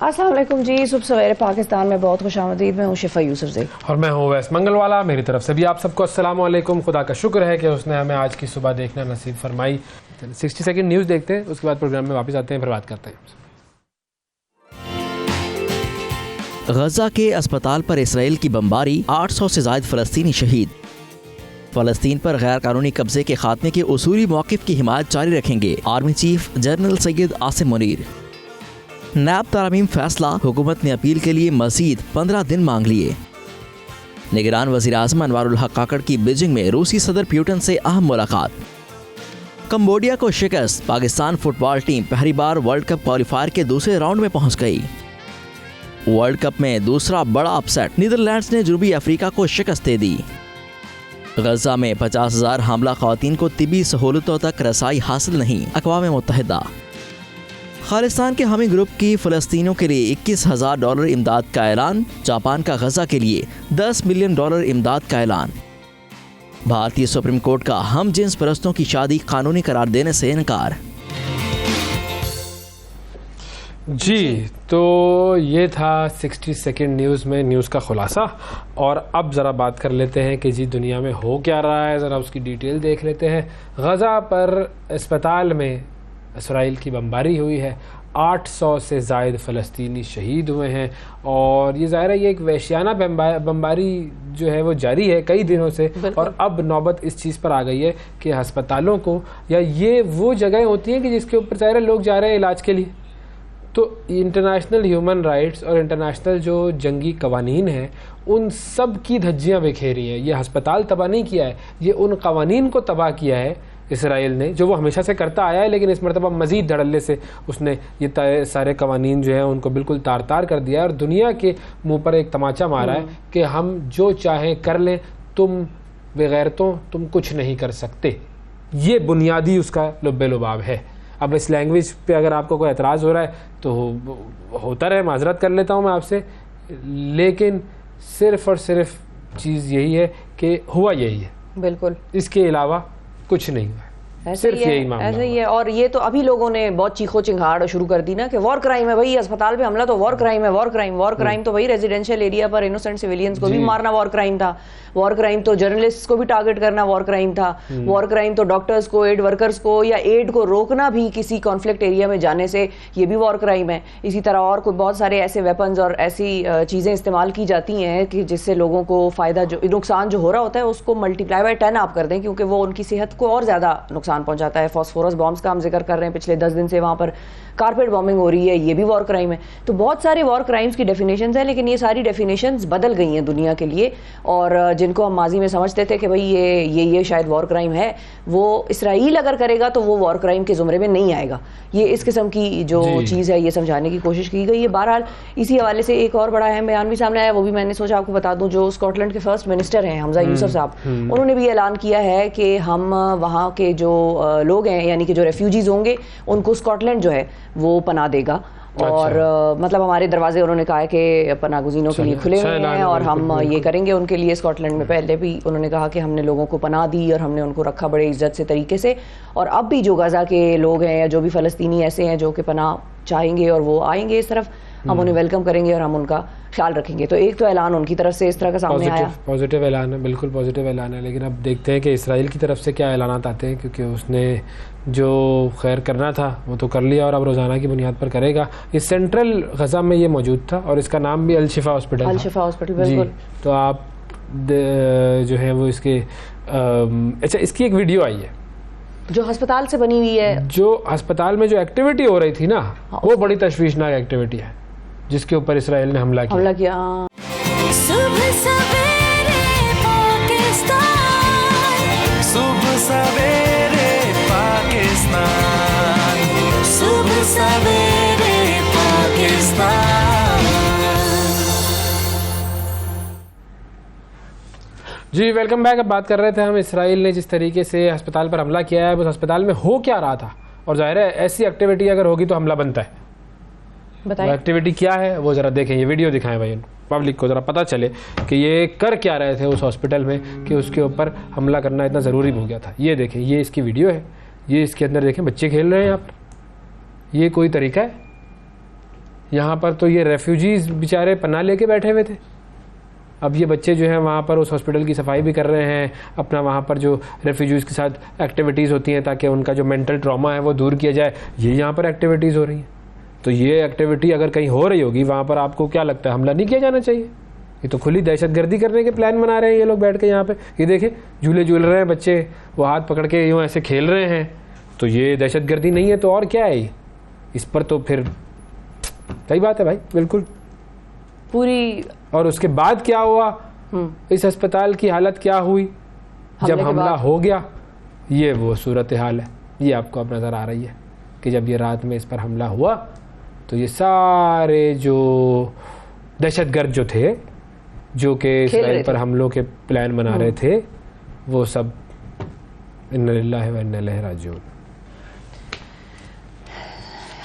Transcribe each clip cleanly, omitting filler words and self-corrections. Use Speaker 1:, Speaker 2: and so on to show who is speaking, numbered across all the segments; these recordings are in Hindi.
Speaker 1: अस्सलाम वालेकुम जी। सुबह सवेरे पाकिस्तान में बहुत खुशामदीद। मैं हूँ शिफा यूसुफ से
Speaker 2: और मैं हूँ वैस मंगलवाला। मेरी तरफ से भी आप सबको अस्सलाम वालेकुम। खुदा का शुक्र है कि उसने हमें आज की सुबह देखना नसीब फरमाई। 60 सेकंड न्यूज़ देखते हैं, उसके बाद प्रोग्राम में वापस आते हैं, फिर बात करते हैं।
Speaker 3: गजा के अस्पताल पर इसराइल की बमबारी, 800 से ज़ायद फ़लस्तीनी शहीद। फ़लस्तीन पर गैर कानूनी कब्जे के खात्मे के उसूली मौक़िफ़ की हिमायत जारी रखेंगे army chief general Syed Asim Munir. नैब तरमीम फैसला, हुकूमत ने अपील के लिए मज़ीद 15 दिन मांग लिए। निगरान वज़ीर आज़म अनवारुल हक काकड़ की बीजिंग में रूसी सदर प्यूटन से अहम मुलाकात। कंबोडिया को शिकस्त, पाकिस्तान फुटबॉल टीम पहली बार वर्ल्ड कप क्वालिफायर के दूसरे राउंड में पहुंच गई। वर्ल्ड कप में दूसरा बड़ा अपसेट, नीदरलैंड्स ने जनूबी अफ्रीका को शिकस्त दे दी। गजा में 50,000 हामला ख़वातीन को तिबी सहूलतों तक रसाई हासिल नहीं, अक़वाम मुत्तहिदा। खालिस्तान के हामी ग्रुप की फ़लस्तीनियों के लिए $21,000 इमदाद का ऐलान। जापान का गजा के लिए $10 मिलियन इमदाद का ऐलान। भारतीय सुप्रीम कोर्ट का हम जिन्स परस्तों की शादी कानूनी करार देने से इनकार।
Speaker 2: जी, तो ये था 60 सेकंड न्यूज़ में न्यूज़ का खुलासा। और अब ज़रा बात कर लेते हैं कि जी दुनिया में हो क्या रहा है, ज़रा उसकी डिटेल देख लेते हैं। गजा पर अस्पताल में इसराइल की बमबारी हुई है, 800 से ज़ायद फ़लस्तीनी शहीद हुए हैं। और ये ज़ाहिर है ये एक वहशियाना बमबारी जो है वो जारी है कई दिनों से। और अब नौबत इस चीज़ पर आ गई है कि अस्पतालों को, या ये वो जगह होती हैं कि जिसके ऊपर ज़ाहिर है लोग जा रहे हैं इलाज के लिए, तो इंटरनेशनल ह्यूमन राइट्स और इंटरनेशनल जो जंगी कवानीन हैं उन सब की धज्जियाँ बिखेरी हैं। ये अस्पताल तबाह नहीं किया है, ये उन कवानीन को तबाह किया है इसराइल ने, जो वो हमेशा से करता आया है, लेकिन इस मरतबा मज़ीद धड़ल्ले से उसने ये सारे कवानीन जो हैं उनको बिल्कुल तार तार कर दिया है और दुनिया के मुंह पर एक तमाचा मारा है कि हम जो चाहें कर लें, तुम बेगैरतों तुम कुछ नहीं कर सकते। ये बुनियादी उसका लुब्बे लुबाब है। अब इस लैंग्वेज पे अगर आपको कोई एतराज़ हो रहा है तो होता रहे, माजरत कर लेता हूँ मैं आपसे, लेकिन सिर्फ़ और सिर्फ चीज़ यही है कि हुआ यही है,
Speaker 1: बिल्कुल,
Speaker 2: इसके अलावा कुछ नहीं हुआ। सिर्फ यही मामला
Speaker 1: ऐसे ही है। और ये तो अभी लोगों ने बहुत चीखो चिंगाड़ शुरू कर दी ना कि वॉर क्राइम है भाई, अस्पताल पे हमला तो वॉर क्राइम है। वॉर क्राइम तो भाई रेजिडेंशियल एरिया पर इनोसेंट सिविलियंस को भी मारना वॉर क्राइम था। वॉर क्राइम तो जर्नलिस्ट को भी टारगेट करना वॉर क्राइम था। वॉर क्राइम तो डॉक्टर्स को, एड वर्कर्स को या एड को रोकना भी किसी कॉन्फ्लिक्ट एरिया में जाने से, ये भी वॉर क्राइम है। इसी तरह और कोई बहुत सारे ऐसे वेपन्स और ऐसी चीज़ें इस्तेमाल की जाती हैं कि जिससे लोगों को फ़ायदा, जो नुकसान जो हो रहा होता है उसको मल्टीप्लाई बाय 10 आप कर दें, क्योंकि वो उनकी सेहत को और ज़्यादा नुकसान पहुँचाता है। फॉस्फोरस बॉम्ब्स का हम जिक्र कर रहे हैं, पिछले 10 दिन से वहाँ पर कारपेट बॉम्बिंग हो रही है, ये भी वॉर क्राइम है। तो बहुत सारे वॉर क्राइम्स की डेफिनेशंस हैं, लेकिन ये सारी डेफिनेशंस बदल गई हैं दुनिया के लिए। और जिनको हम माजी में समझते थे कि भाई ये शायद वॉर क्राइम है, वो इसराइल अगर करेगा तो वो वॉर क्राइम के ज़ुमरे में नहीं आएगा। ये इस किस्म की जो चीज़ है ये समझाने की कोशिश की गई है। बहरहाल इसी हवाले से एक और बड़ा अहम बयान भी सामने आया, वो भी मैंने सोचा आपको बता दूं। जो स्कॉटलैंड के फर्स्ट मिनिस्टर हैं हमजा यूसुफ साहब, उन्होंने भी ऐलान किया है कि हम वहाँ के जो लोग हैं, यानी कि जो रेफ्यूजीज होंगे, उनको स्कॉटलैंड जो है वो पनाह देगा। और मतलब हमारे दरवाजे उन्होंने कहा है कि पनाहगुज़ीनों के लिए खुले हुए हैं और हम ये करेंगे उनके लिए। स्कॉटलैंड में पहले भी उन्होंने कहा कि हमने लोगों को पनाह दी और हमने उनको रखा बड़े इज्जत से तरीके से। और अब भी जो गजा के लोग हैं या जो भी फ़लस्तीनी ऐसे हैं जो कि पनाह चाहेंगे और वो आएंगे इस तरफ, हम उन्हें वेलकम करेंगे और हम उनका ख्याल रखेंगे। तो एक तो ऐलान उनकी तरफ से इस तरह का सामने आया,
Speaker 2: पॉजिटिव ऐलान है, बिल्कुल पॉजिटिव ऐलान है। लेकिन अब देखते हैं कि इसराइल की तरफ से क्या ऐलानात आते हैं, क्योंकि उसने जो खैर करना था वो तो कर लिया और अब रोज़ाना की बुनियाद पर करेगा। ये सेंट्रल गजा में ये मौजूद था और इसका नाम भी अल शिफा हॉस्पिटल,
Speaker 1: बिल्कुल।
Speaker 2: तो आप जो है वो इसके अच्छा, इसकी एक वीडियो आई है
Speaker 1: जो अस्पताल से बनी हुई है।
Speaker 2: जो अस्पताल में जो एक्टिविटी हो रही थी ना, वो बड़ी तशवीशनाक एक्टिविटी है जिसके ऊपर इसराइल ने हमला किया।
Speaker 4: सुबह सवेरे पाकिस्तान, सुबह सवेरे पाकिस्तान, सुबह सवेरे पाकिस्तान।
Speaker 2: जी वेलकम बैक। अब बात कर रहे थे हम इसराइल ने जिस तरीके से अस्पताल पर हमला किया है, उस अस्पताल में हो क्या रहा था। और जाहिर है ऐसी एक्टिविटी अगर होगी तो हमला बनता है। बताइए एक्टिविटी क्या है वो ज़रा देखें, ये वीडियो दिखाएं भाई, पब्लिक को ज़रा पता चले कि ये कर क्या रहे थे उस हॉस्पिटल में कि उसके ऊपर हमला करना इतना ज़रूरी हो गया था। ये देखें, ये इसकी वीडियो है, ये इसके अंदर देखें बच्चे खेल रहे हैं यहाँ पर। ये कोई तरीका है? यहाँ पर तो ये रेफ्यूजीज बेचारे पनाह लेके बैठे हुए थे। अब ये बच्चे जो हैं वहाँ पर उस हॉस्पिटल की सफाई भी कर रहे हैं, अपना वहाँ पर जो रेफ्यूजीज़ के साथ एक्टिविटीज़ होती हैं ताकि उनका जो मेंटल ट्रॉमा है वो दूर किया जाए, ये यहाँ पर एक्टिविटीज़ हो रही हैं। तो ये एक्टिविटी अगर कहीं हो रही होगी वहाँ पर, आपको क्या लगता है हमला नहीं किया जाना चाहिए? ये तो खुली दहशतगर्दी करने के प्लान बना रहे हैं ये लोग बैठ के यहाँ पे। ये देखें झूले झूल रहे हैं बच्चे, वो हाथ पकड़ के यूँ ऐसे खेल रहे हैं, तो ये दहशतगर्दी नहीं है तो और क्या है? इस पर तो फिर सही बात है भाई, बिल्कुल
Speaker 1: पूरी।
Speaker 2: और उसके बाद क्या हुआ, इस अस्पताल की हालत क्या हुई जब हमला हो गया, ये वो सूरत हाल है। ये आपको अब नज़र आ रही है कि जब ये रात में इस पर हमला हुआ तो ये सारे जो दहशतगर्द जो थे, जो कि इसराइल पर हमलों के प्लान बना रहे थे, वो सब इन्ना लिल्लाहि व इन्ना इलैहि राजिऊन।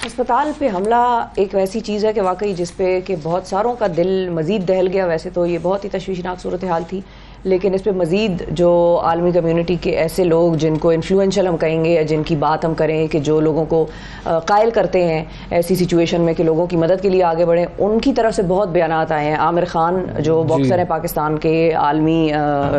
Speaker 1: अस्पताल पे हमला एक वैसी चीज़ है कि वाकई जिस पे कि बहुत सारों का दिल मज़ीद दहल गया। वैसे तो ये बहुत ही तशवीशनाक सूरत हाल थी, लेकिन इस पे मज़ीद जो आलमी कम्युनिटी के ऐसे लोग जिनको इन्फ्लुएंशियल हम कहेंगे या जिनकी बात हम करें कि जो लोगों को कायल करते हैं ऐसी सिचुएशन में कि लोगों की मदद के लिए आगे बढ़ें, उनकी तरफ से बहुत बयानात आए हैं। आमिर खान जो बॉक्सर हैं पाकिस्तान के, आलमी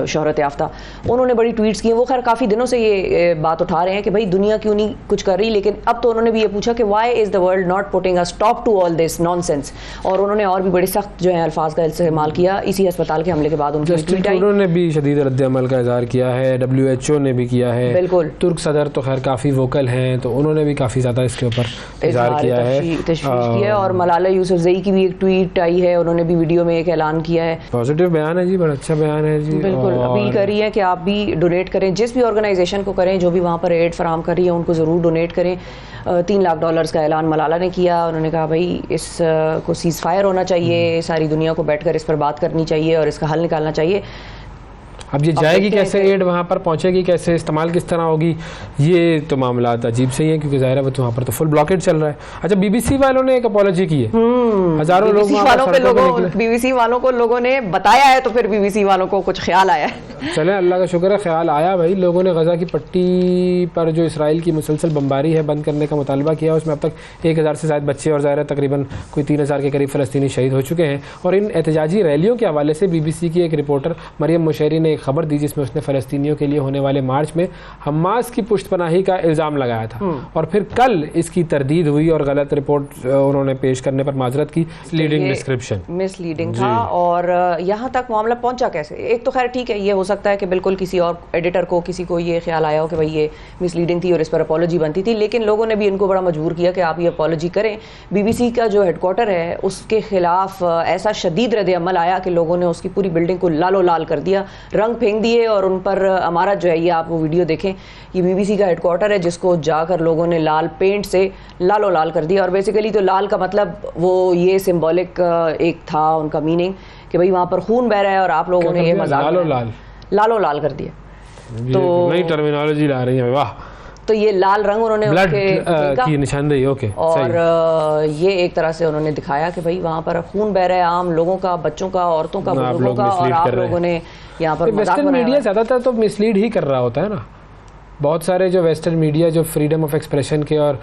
Speaker 1: शोहरत याफ्ता, उन्होंने बड़ी ट्वीट्स की। वो खैर काफ़ी दिनों से ये बात उठा रहे हैं कि भाई दुनिया क्यों नहीं कुछ कर रही, लेकिन अब तो उन्होंने भी ये पूछा कि why is the world not putting a stop to all this nonsense. और उन्होंने और भी बड़े सख्त जो है अल्फाज का इस्तेमाल किया इसी अस्पताल के हमले के बाद। उनकी ट्वीट आई,
Speaker 2: ने भी शदीद रद्द-ए-अमल का इज़हार किया है, WHO ने भी किया है,
Speaker 1: बिल्कुल।
Speaker 2: तुर्क सदर तो खैर काफ़ी वोकल हैं, तो उन्होंने भी काफ़ी ज़्यादा इसके ऊपर इज़हार किया है,
Speaker 1: तशवीश किया है। और मलाला यूसुफजई की भी एक ट्वीट आई है, उन्होंने भी वीडियो में एक ऐलान किया है।
Speaker 2: पॉजिटिव बयान है जी, बड़ा अच्छा बयान है जी।
Speaker 1: बिल्कुल अपील कर रही है कि आप भी डोनेट करें, जिस भी ऑर्गेनाइजेशन को करें जो भी वहाँ पर एड फराहम कर रही है उनको ज़रूर डोनेट करें। $3 लाख का ऐलान मलाला ने किया। उन्होंने कहा भाई इस को सीज़ फायर होना चाहिए, सारी दुनिया को बैठकर इस पर बात करनी चाहिए और इसका हल निकालना चाहिए।
Speaker 2: अब ये जाएगी कैसे एड, वहाँ पर पहुँचेगी कैसे, इस्तेमाल किस तरह होगी, ये तो मामला अजीब से ही है, क्योंकि ज़ाहिर है वहाँ पर तो फुल ब्लॉकेट चल रहा है। अच्छा, BBC वालों ने एक अपॉलॉजी की है, हज़ारों लोग
Speaker 1: BBC वालों को लोगों ने बताया है, तो फिर BBC वालों को कुछ ख्याल आया है।
Speaker 2: चले अल्लाह का शुक्र है ख्याल आया भाई। लोगों ने गज़ा की पट्टी पर जो इसराइल की मुसलसल बमबारी है बंद करने का मुतालबा किया, उसमें अब तक 1000 से ज़्यादा बच्चे और ज़ाहिर है तकरीबन कोई 3000 के करीब फ़लस्तीनी शहीद हो चुके हैं। और इन एहतजाजी रैलियों के हवाले से BBC की एक रिपोर्टर मरियम मुशैरी ने एक खबर दी जिसमें उसने फ़लस्तीनियों के लिए होने वाले मार्च में हमास की पुश्तपनाही का इल्ज़ाम लगाया था, और फिर कल इसकी तरदीद हुई और गलत रिपोर्ट उन्होंने पेश करने पर माजरत की। मिसलीडिंग डिस्क्रिप्शन,
Speaker 1: मिसलीडिंग था। और यहाँ तक मामला पहुंचा कैसे? एक तो खैर ठीक है, ये हो सकता है कि बिल्कुल किसी और एडिटर को, किसी को ये ख्याल आया हो कि भाई ये मिसलीडिंग थी और इस पर अपॉलॉजी बनती थी, लेकिन लोगों ने भी इनको बड़ा मजबूर किया कि आप ये अपॉलॉजी करें। BBC का जो हेडक्वार्टर है उसके खिलाफ ऐसा शदीद रद्द अमल आया कि लोगों ने उसकी पूरी बिल्डिंग को लालो लाल कर दिया, रंग फेंक दिए और उन पर अमारत जो है, ये आप वो वीडियो देखें, ये BBC का हेडक्वार्टर है जिसको जाकर लोगों ने लाल पेंट से लालो लाल कर दिया। और बेसिकली तो लाल का मतलब वो ये सिंबॉलिक एक था उनका मीनिंग कि भाई वहाँ पर खून बह रहा है और आप लोगों ने ये मजाक लालो लाल कर दिया।
Speaker 2: तो नई टर्मिनोलॉजी ला रही है, वाह।
Speaker 1: तो ये लाल रंग उन्होंने
Speaker 2: ब्लड की निशानदेही, ओके।
Speaker 1: और ये एक तरह से उन्होंने दिखाया कि भाई वहाँ पर खून बह रहा है आम लोगों का, बच्चों का, औरतों का, बुजुर्गों का, और आप लोगों ने यहाँ पर
Speaker 2: वेस्टर्न मीडिया ज़्यादातर तो मिसलीड ही कर रहा होता है ना। बहुत सारे जो वेस्टर्न मीडिया जो फ्रीडम ऑफ एक्सप्रेशन के और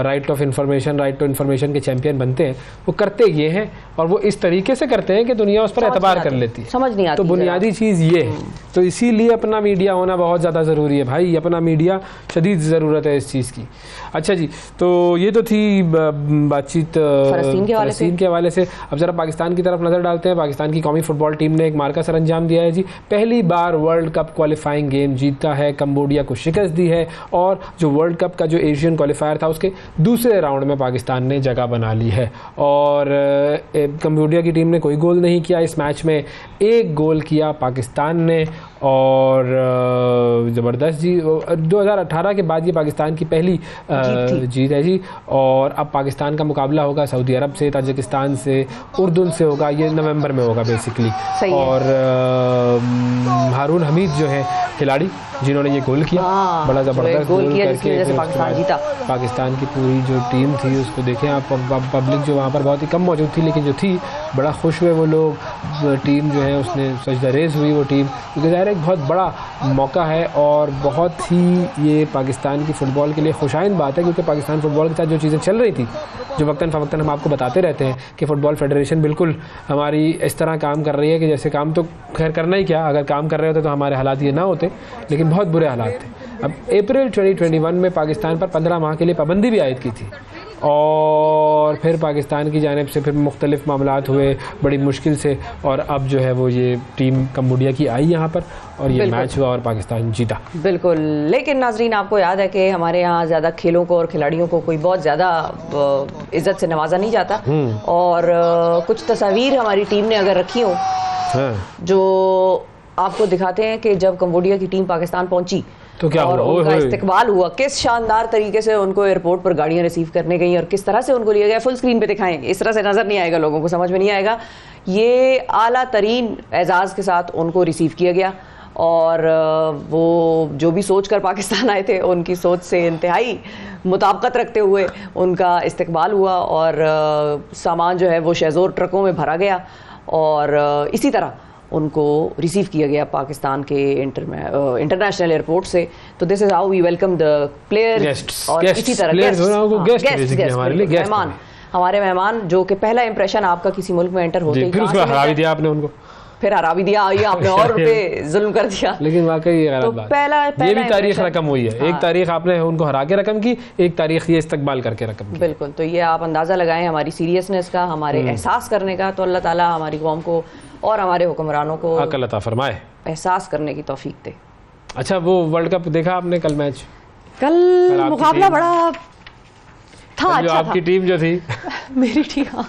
Speaker 2: राइट टू इन्फॉर्मेशन के चैंपियन बनते हैं, वो करते ये हैं और वो इस तरीके से करते हैं कि दुनिया उस पर एतबार कर लेती है,
Speaker 1: समझ नहीं आती।
Speaker 2: तो बुनियादी चीज़ ये है, तो इसीलिए अपना मीडिया होना बहुत ज़्यादा ज़रूरी है भाई, अपना मीडिया शदीद ज़रूरत है इस चीज़ की। अच्छा जी, तो ये तो थी बातचीत फ़लस्तीन के हवाले से। अब ज़रा पाकिस्तान की तरफ नज़र डालते हैं। पाकिस्तान की कौमी फुटबॉल टीम ने एक मार्का सर अंजाम दिया है जी। पहली बार वर्ल्ड कप क्वालिफाइंग गेम जीता है, कंबोडिया को शिकस्त दी है, और जो वर्ल्ड कप का जो एशियन क्वालिफायर था उसके दूसरे राउंड में पाकिस्तान ने जगह बना ली है। और कंबोडिया की टीम ने कोई गोल नहीं किया इस मैच में, एक गोल किया पाकिस्तान ने, और ज़बरदस्त जी। 2018 के बाद ये पाकिस्तान की पहली जीत है जी। और अब पाकिस्तान का मुकाबला होगा सऊदी अरब से, ताजिकिस्तान से, उर्दून से होगा, ये नवंबर में होगा बेसिकली। और हारून हमीद जो है खिलाड़ी जिन्होंने ये गोल किया,
Speaker 1: हाँ,
Speaker 2: बड़ा
Speaker 1: जो
Speaker 2: ज़बरदस्त
Speaker 1: एक गोल
Speaker 2: गोल
Speaker 1: किया
Speaker 2: करके
Speaker 1: जिसकी वजह से
Speaker 2: फिर उसके
Speaker 1: पाकिस्तान
Speaker 2: बाद
Speaker 1: जीता।
Speaker 2: पाकिस्तान की पूरी जो टीम थी उसको देखें आप, पब्लिक जो वहाँ पर बहुत ही कम मौजूद थी, लेकिन जो थी बड़ा खुश हुए वो लोग। टीम जो है उसने सजदा रेज़ हुई वो टीम, क्योंकि ज़ाहिर है एक बहुत बड़ा मौका है और बहुत ही ये पाकिस्तान की फ़ुटबॉल के लिए खुशाइन बात है, क्योंकि पाकिस्तान फ़ुटबॉल के साथ जो चीज़ें चल रही थी, जो वक्तन फ़वक्तन हम आपको बताते रहते हैं कि फ़ुटबॉल फेडरेशन बिल्कुल हमारी इस तरह काम कर रही है कि जैसे काम तो खैर करना ही क्या, अगर काम कर रहे होते तो हमारे हालात ये ना होते, लेकिन बहुत बुरे हालात थे। अब अप्रैल 2021 में पाकिस्तान पर 15 माह के लिए पाबंदी भी आयद की थी और फिर पाकिस्तान की जानिब से फिर मुख्तलिफ मामलात हुए बड़ी मुश्किल से, और अब जो है वो ये टीम कम्बोडिया की आई यहाँ पर और ये मैच हुआ और पाकिस्तान जीता।
Speaker 1: बिल्कुल, लेकिन नाजरीन आपको याद है कि हमारे यहाँ ज़्यादा खेलों को और खिलाड़ियों को कोई बहुत ज़्यादा इज्जत से नवाजा नहीं जाता, और कुछ तस्वीर हमारी टीम ने अगर रखी हो जो आपको दिखाते हैं कि जब कम्बोडिया की टीम पाकिस्तान पहुंची
Speaker 2: तो क्या
Speaker 1: और
Speaker 2: हुआ?
Speaker 1: उनका इस्तकबाल हुआ, किस शानदार तरीके से उनको एयरपोर्ट पर गाड़ियां रिसीव करने गई और किस तरह से उनको लिया गया। फुल स्क्रीन पे दिखाएंगे, इस तरह से नजर नहीं आएगा, लोगों को समझ में नहीं आएगा। ये आला तरीन एजाज़ के साथ उनको रिसीव किया गया और वो जो भी सोच कर पाकिस्तान आए थे उनकी सोच से इंतहाई मुताबिकत रखते हुए उनका इस्तकबाल हुआ और सामान जो है वो शेज़ोर ट्रकों में भरा गया और इसी तरह उनको रिसीव किया गया पाकिस्तान के इंटरनेशनल एयरपोर्ट से। तो this is how we welcome the player और इसी तरह मेहमान, हमारे मेहमान जो कि पहला इंप्रेशन आपका किसी मुल्क में एंटर होते ही
Speaker 2: फिर उसको हरा भी दिया आपने उनको,
Speaker 1: फिर हरा भी दिया, ये आपने और पे जुल्म कर दिया।
Speaker 2: लेकिन वाकई ये गलत बात, ये भी तारीख रकम हुई है। एक तारीख आपने उनको हरा के रकम की, एक तारीख ये इस्तकबाल करके रकम की।
Speaker 1: बिल्कुल, तो ये आप अंदाजा लगाएं हमारी सीरियसनेस का, हमारे एहसास करने का। तो अल्लाह ताला हमारी कौम को और हमारे हुक्मरानों को
Speaker 2: अकल अता फरमाए,
Speaker 1: एहसास करने की तौफीक दे।
Speaker 2: अच्छा, वो वर्ल्ड कप देखा आपने कल मैच?
Speaker 1: कल मुकाबला बड़ा था, अच्छा
Speaker 2: आपकी टीम जो थी
Speaker 1: मेरी टीम,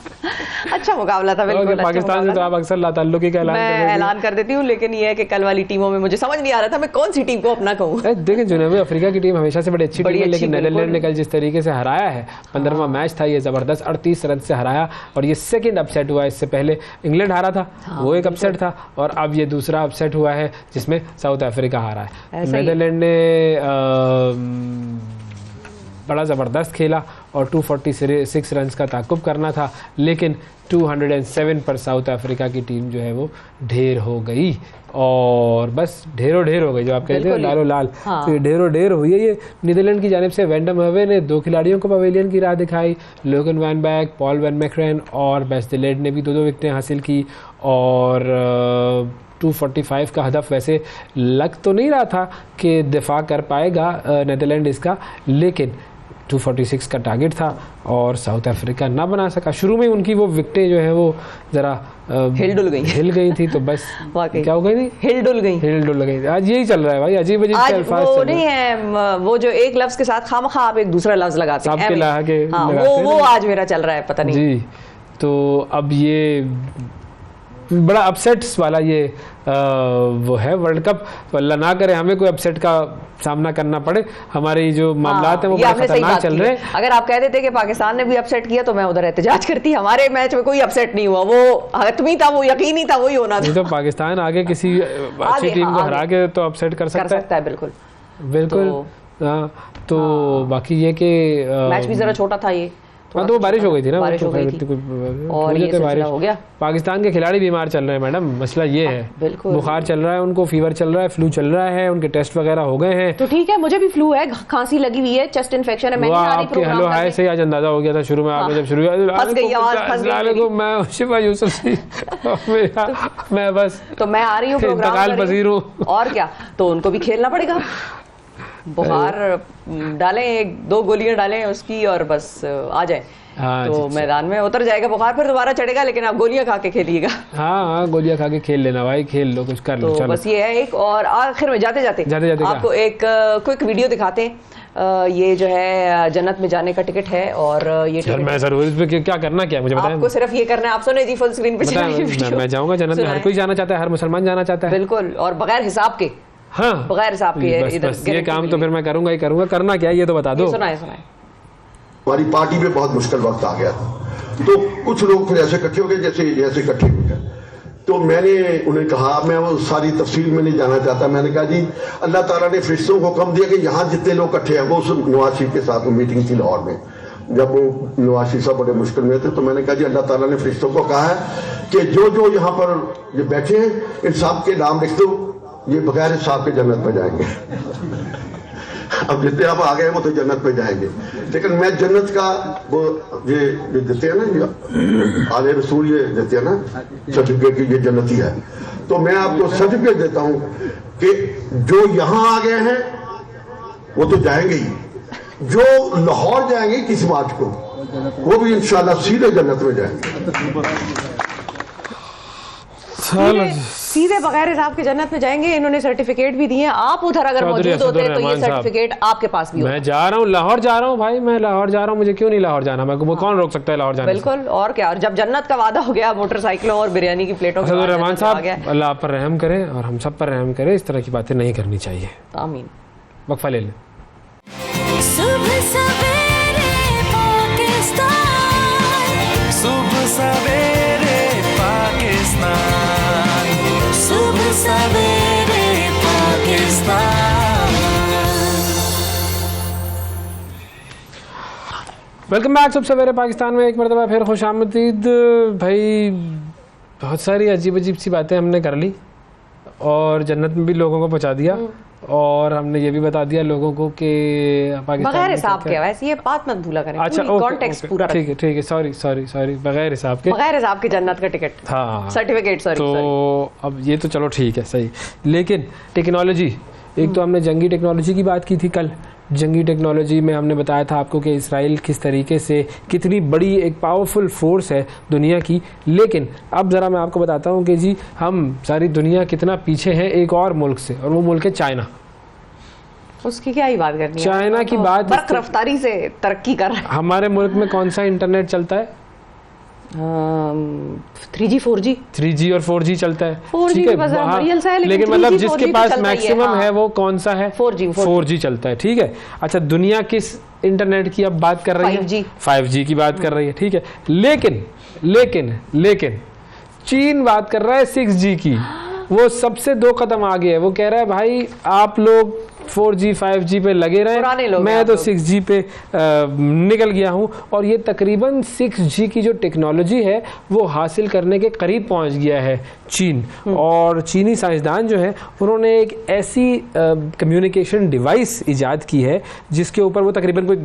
Speaker 1: अच्छा मुकाबला था बिल्कुल।
Speaker 2: पाकिस्तान से तो आप अक्सर लाताल्लुकी का
Speaker 1: ऐलान कर देती हूँ, लेकिन ये है कि कल वाली टीमों में मुझे समझ नहीं आ रहा था मैं कौन सी टीम को अपना कहूँ।
Speaker 2: देखिए जनूबी अफ्रीका की टीम हमेशा से बड़ी अच्छी टीम है, लेकिन नीदरलैंड ने कल जिस तरीके से हराया है, 15वां मैच था ये, जबरदस्त 38 रन से हराया और ये सेकंड अपसेट हुआ। इससे पहले इंग्लैंड हारा था, वो एक अपसेट था, और अब ये दूसरा अपसेट हुआ है जिसमें साउथ अफ्रीका हारा है। नीदरलैंड ने बड़ा ज़बरदस्त खेला और 246 रन का ताक़ुब करना था, लेकिन 207 पर साउथ अफ्रीका की टीम जो है वो ढेर हो गई और बस ढेरों ढेर हो गई, जो आप कहते हैं लालो लाल।
Speaker 1: हाँ।
Speaker 2: तो ढेरों ढेर हुई है। ये नीदरलैंड की जानिब से वैंडम हवे ने 2 खिलाड़ियों को पवेलियन की राह दिखाई, लोगन वैन बैक, पॉल वैन मैक्रेन और बेस्टलेड ने भी 2-2 विकेटें हासिल की और 245 का हदफ वैसे लग तो नहीं रहा था कि दिफा कर पाएगा नीदरलैंड इसका, लेकिन 246 का टारगेट था और साउथ अफ्रीका ना बना सका। शुरू में उनकी वो विकेटें जो है वो ज़रा हिल गई थी, तो बस क्या हो गई थी, हिल डुल गई। आज यही चल रहा है भाई, अजीब अजीब से अल्फाज
Speaker 1: वो नहीं है, वो जो एक लफ्ज के साथ खामखा आप एक दूसरा लफ्ज लगाते हैं, वो आज मेरा चल रहा है, पता नहीं
Speaker 2: जी। तो अब ये बड़ा अपसेट्स वाला ये वो है वर्ल्ड कप। अल्लाह ना करे हमें कोई अपसेट का सामना करना पड़े, हमारी जो मामलात हैं वो बड़े खतरनाक चल रहे हैं।
Speaker 1: अगर आप कह देते कि पाकिस्तान ने भी अपसेट किया तो मैं उधर एहतजाज करती, हमारे मैच में कोई अपसेट नहीं हुआ, वो हतमी था, वो यकीनी था, वही होना था।
Speaker 2: तो पाकिस्तान आगे किसी अच्छी टीम को हरा के तो अपसेट कर सकता है। बिल्कुल हाँ। तो बाकी ये कि
Speaker 1: मैच भी जरा छोटा था ये,
Speaker 2: हाँ, तो वो बारिश हो गई थी ना,
Speaker 1: बारिश हो गई थी और ये बारिश हो गया।
Speaker 2: पाकिस्तान के खिलाड़ी बीमार चल रहे हैं मैडम, मसला ये है, बुखार चल रहा है उनको, फीवर चल रहा है, फ्लू चल रहा है, उनके टेस्ट वगैरह हो गए हैं।
Speaker 1: तो ठीक है, मुझे भी फ्लू है, खांसी लगी हुई है, चेस्ट इन्फेक्शन है। मैं
Speaker 2: आपके हेलो हाय से आज अंदाजा हो गया था शुरू में, आपने जब शुरू किया मैं शिफा यूसुफ मैं बस
Speaker 1: तो मैं आ रही हूँ
Speaker 2: इंतकाल पजीर हूँ
Speaker 1: और क्या, तो उनको भी खेलना पड़ेगा। बुखार डालें, 2 गोलियां डालें उसकी और बस आ जाए। हाँ, तो मैदान में उतर जाएगा बुखार, फिर दोबारा चढ़ेगा, लेकिन आप गोलियां खा के खेलिएगा।
Speaker 2: हाँ, गोलियां खा के खेल लेना भाई, खेल लो, कुछ कर लो।
Speaker 1: तो बस ये है एक, और आखिर में जाते जाते आपको एक क्विक वीडियो दिखाते हैं। ये जो है जन्नत में जाने का टिकट है और ये
Speaker 2: मैं जरूर इस पे क्या करना क्या मुझे बताएं।
Speaker 1: आपको सिर्फ ये करना है, आप सुने जी फुल स्क्रीन पे
Speaker 2: मैं जाऊंगा जन्नत में, हर कोई जाना चाहता है, हर मुसलमान जाना चाहता है,
Speaker 1: बिल्कुल, और बगैर हिसाब के।
Speaker 2: हाँ,
Speaker 1: बगैर हिसाब के
Speaker 2: बस ये काम तो फिर मैं करूंगा ही करूंगा। करना क्या है ये तो बता दो।
Speaker 1: सुनाए
Speaker 5: हमारी पार्टी में बहुत मुश्किल वक्त आ गया था, तो कुछ लोग फिर ऐसे इकट्ठे हो गए जैसे इकट्ठे हो गए। तो मैंने उन्हें कहा, मैं वो सारी तफसील में नहीं जाना चाहता, मैंने कहा जी अल्लाह ताला ने फरिश्तों को हुक्म दिया कि यहाँ जितने लोग इकट्ठे हैं, वो उस नवाज शरीफ के साथ मीटिंग थी लाहौर में, जब वो नवाज शरीफ साहब बड़े मुश्किल में थे, तो मैंने कहा जी अल्लाह ताला ने फरिश्तों को कहा है कि जो जो यहाँ पर ये बैठे हैं इन सब के नाम लिख दो, ये बगैर हिसाब के जन्नत में जाएंगे। अब जितने आप आ गए वो तो जन्नत में जाएंगे, लेकिन मैं जन्नत का वो ये देते हैं ना, ये आले रसूल ये देते हैं ना सर्टिफिकेट की, ये जन्नती है, तो मैं आपको सर्टिफिकेट देता हूं कि जो यहां आ गए हैं वो तो जाएंगे ही, जो लाहौर जाएंगे किस बात को, वो भी इंशाल्लाह सीधे जन्नत में जाएंगे।
Speaker 1: सीधे बगैर हिसाब के जन्नत में जाएंगे। इन्होंने सर्टिफिकेट भी दिए, आप उधर अगर मौजूद होते तो ये सर्टिफिकेट आपके पास भी होता।
Speaker 2: मैं जा रहा हूँ, लाहौर जा रहा हूँ भाई, मैं लाहौर जा रहा हूँ, मुझे क्यों नहीं लाहौर जाना, मैं कौन रोक सकता है लाहौर जाने से?
Speaker 1: बिल्कुल, और क्या, और जब जन्नत का वादा हो गया मोटरसाइकिलों और बिरयानी की प्लेटों का,
Speaker 2: रहमान साहब अल्लाह आप पर रहम करे और हम सब पर रहम करे, इस तरह की बातें नहीं करनी चाहिए।
Speaker 1: आमीन।
Speaker 2: वक्फा ले लें।
Speaker 4: सुबह सवेरे पाकिस्तान, सुबह सवेरे पाकिस्तान, सुबह सवेरे पाकिस्तान।
Speaker 2: वेलकम बैक सुबह सवेरे पाकिस्तान में एक मरतबा फिर खुशामदीद। भाई बहुत सारी अजीब अजीब सी बातें हमने कर ली और जन्नत में भी लोगों को पहुंचा दिया, और हमने ये भी बता दिया लोगों को कि पाकिस्तान
Speaker 1: बगैर हिसाब के, वैसे ये बात मत भूला करें,
Speaker 2: अच्छा
Speaker 1: कॉन्टेक्स्ट पूरा
Speaker 2: ठीक है, सॉरी, बगैर हिसाब के जन्नत
Speaker 1: का टिकट,
Speaker 2: हाँ
Speaker 1: सर्टिफिकेट, सॉरी।
Speaker 2: तो अब ये तो चलो ठीक है, सही, लेकिन टेक्नोलॉजी, एक तो हमने जंगी टेक्नोलॉजी की बात की थी कल। जंगी टेक्नोलॉजी में हमने बताया था आपको कि इसराइल किस तरीके से कितनी बड़ी एक पावरफुल फोर्स है दुनिया की, लेकिन अब ज़रा मैं आपको बताता हूँ कि जी हम सारी दुनिया कितना पीछे हैं एक और मुल्क से, और वो मुल्क है चाइना।
Speaker 1: उसकी क्या ही बात करनी है,
Speaker 2: चाइना की बात
Speaker 1: बरक रफ्तारी से तरक्की कर रहा है।
Speaker 2: हमारे मुल्क में कौन सा इंटरनेट चलता है?
Speaker 1: 3G 4G
Speaker 2: 3G और 4G चलता है,
Speaker 1: 4G
Speaker 2: ठीक है, लेकिन मतलब जिसके पास मैक्सिमम है वो कौन सा है? 4G चलता है, ठीक है। अच्छा, दुनिया किस इंटरनेट की अब बात कर रही है? 5G की बात कर रही है, ठीक है, लेकिन चीन बात कर रहा है 6G की। वो सबसे 2 कदम आगे है, वो कह रहा है भाई आप लोग 4G 5G पे लगे रहे, मैं तो 6G पे निकल गया हूँ, और ये तकरीबन 6G की जो टेक्नोलॉजी है वो हासिल करने के करीब पहुँच गया है चीन। और चीनी साइंसदान जो हैं उन्होंने एक ऐसी कम्युनिकेशन डिवाइस इजाद की है जिसके ऊपर वो तकरीबन कोई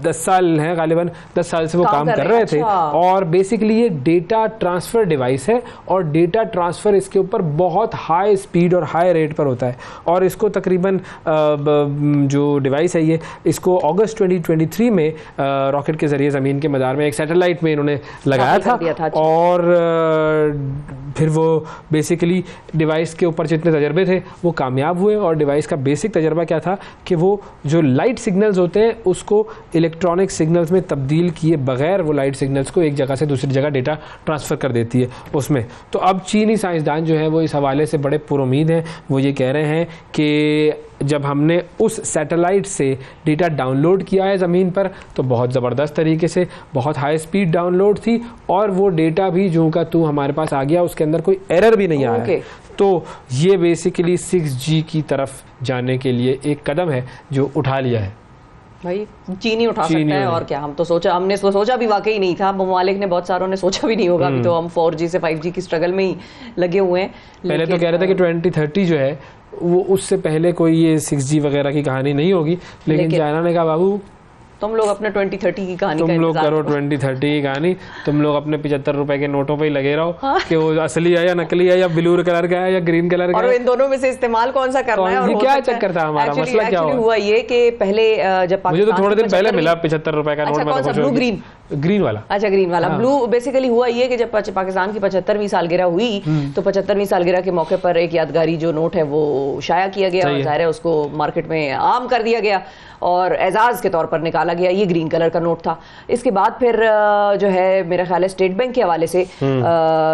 Speaker 2: 10 साल हैं, गालिबन 10 साल से वो काम कर रहे थे, और बेसिकली ये डेटा ट्रांसफ़र डिवाइस है, और डेटा ट्रांसफ़र इसके ऊपर बहुत हाई स्पीड और हाई रेट पर होता है। और इसको तकरीबन जो डिवाइस है ये, इसको अगस्त 2023 में रॉकेट के ज़रिए ज़मीन के मदार में एक सैटेलाइट में इन्होंने लगाया था, और फिर वो बेसिकली डिवाइस के ऊपर जितने तजर्बे थे वो कामयाब हुए। और डिवाइस का बेसिक तजर्बा क्या था कि वो जो लाइट सिग्नल्स होते हैं उसको इलेक्ट्रॉनिक सिग्नल्स में तब्दील किए बगैर वो लाइट सिग्नल्स को एक जगह से दूसरी जगह डेटा ट्रांसफ़र कर देती है उसमें। तो अब चीनी साइंसदान जो है वो इस हवाले से बड़े पुरुमीद हैं। वो ये कह रहे हैं कि जब हमने उस सैटेलाइट से डेटा डाउनलोड किया है ज़मीन पर तो बहुत ज़बरदस्त तरीके से बहुत हाई स्पीड डाउनलोड थी, और वो डेटा भी जो का तू हमारे पास आ गया, उसके अंदर कोई एरर भी नहीं आया है। तो ये बेसिकली 6G की तरफ जाने के लिए एक कदम है जो उठा लिया है
Speaker 1: भाई। चीनी उठा सकता है, और क्या, हमने सोचा भी वाकई नहीं था, ममालिक ने बहुत सारों ने सोचा भी नहीं होगा। अभी तो हम 4G से 5G की स्ट्रगल में ही लगे हुए हैं।
Speaker 2: पहले तो कह रहे थे कि 2030 जो है वो उससे पहले कोई ये 6G वगैरह की कहानी नहीं होगी, लेकिन चाइना ने कहा बाबू
Speaker 1: तुम लोग अपने 2030 की कहानी
Speaker 2: तुम लोग करो 2030 की कहानी, तुम लोग अपने 75 रुपए के नोटों पे ही लगे रहो। हाँ। कि वो असली है या नकली है या ब्लू कलर का है या ग्रीन कलर का है,
Speaker 1: और इन दोनों में से इस्तेमाल कौन सा करना है, और
Speaker 2: क्या चक्कर था हमारा, मसला क्या
Speaker 1: हुआ ये कि पहले जब
Speaker 2: मुझे तो थोड़े दिन पहले मिला 75 रुपए का नोट,
Speaker 1: कौन सा, ब्लू ग्रीन वाला? अच्छा, ग्रीन वाला। ब्लू बेसिकली हुआ ये कि जब पाकिस्तान की 75वीं सालगिरह हुई तो 75वीं सालगिरह के मौके पर एक यादगारी जो नोट है वो शाया किया गया, और जाहिर है उसको मार्केट में आम कर दिया गया और एजाज के तौर पर निकाला निकाला गया, ये ग्रीन कलर का नोट था। इसके बाद फिर जो है मेरा ख्याल है स्टेट बैंक के हवाले से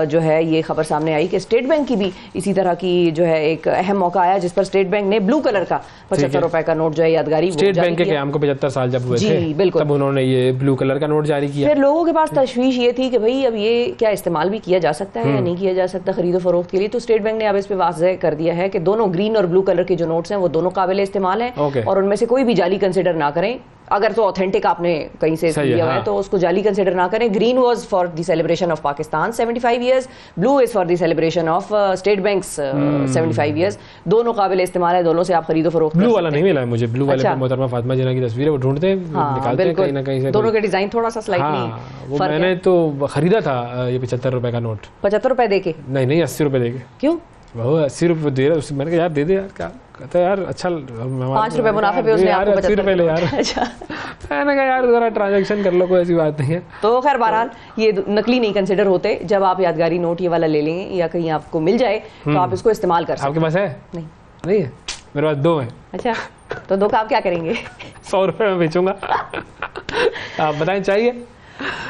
Speaker 1: जो है ये खबर सामने आई कि स्टेट बैंक की भी इसी तरह की जो है एक अहम मौका आया जिस पर स्टेट बैंक ने ब्लू कलर का 75 रुपए का नोट जो है यादगारी
Speaker 2: स्टेट बैंक के क्याम को 75 साल जब हुए थे,
Speaker 1: बिल्कुल,
Speaker 2: तब उन्होंने ये ब्लू कलर का नोट जारी किया।
Speaker 1: फिर लोगों के पास तशवीश ये थी कि भाई अब ये क्या इस्तेमाल भी किया जा सकता है या नहीं किया जा सकता खरीदो फरोख्त के लिए, तो स्टेट बैंक ने अब इस पे वाज़ेह कर दिया है कि दोनों ग्रीन और ब्लू कलर के जो नोट्स हैं वो दोनों काबिल इस्तेमाल हैं और उनमें से कोई भी जाली कंसिडर ना करें। अगर तो ऑथेंटिक आपने कहीं से लिया हुआ है तो उसको जाली कंसिडर ना करें। Green was for the celebration of Pakistan 75 years, blue is for the celebration of state banks 75 years. दोनों काबिल इस्तेमाल है, दोनों से आप खरीदो फरोख्त।
Speaker 2: ब्लू वाला नहीं मिला है मुझे, ब्लू वाले पे मोहतरमा फातिमा जिन्ना की तस्वीर है वो ढूंढते हैं, निकालते हैं कहीं ना कहीं से।
Speaker 1: दोनों के डिजाइन थोड़ा सा स्लाइटली
Speaker 2: वो मैंने तो खरीदा था ये 75 रुपए का नोट।
Speaker 1: 75 रुपए देके?
Speaker 2: नहीं 80 रुपए देके।
Speaker 1: क्यों?
Speaker 2: वो 80 रुपए दे रहा है, मैंने कहा यार दे दे यार, क्या कहता है यार, अच्छा
Speaker 1: 5 रुपए मुनाफे पे उसने आपको
Speaker 2: 80 रुपए ले यार।
Speaker 1: अच्छा,
Speaker 2: मैंने कहा यार जरा ट्रांजैक्शन कर लो, कोई ऐसी बात नहीं है।
Speaker 1: तो खैर बहरहाल ये नकली नहीं कंसिडर होते। जब आप यादगारी नोट ये वाला ले लेंगे या कहीं आपको मिल जाए तो आप इसको इस्तेमाल कर सकते हैं।
Speaker 2: आपके पास है? नहीं है, मेरे पास 2 है।
Speaker 1: अच्छा, तो 2 का आप क्या करेंगे?
Speaker 2: 100 रुपए में बेचूंगा। आप बताएं चाहिए?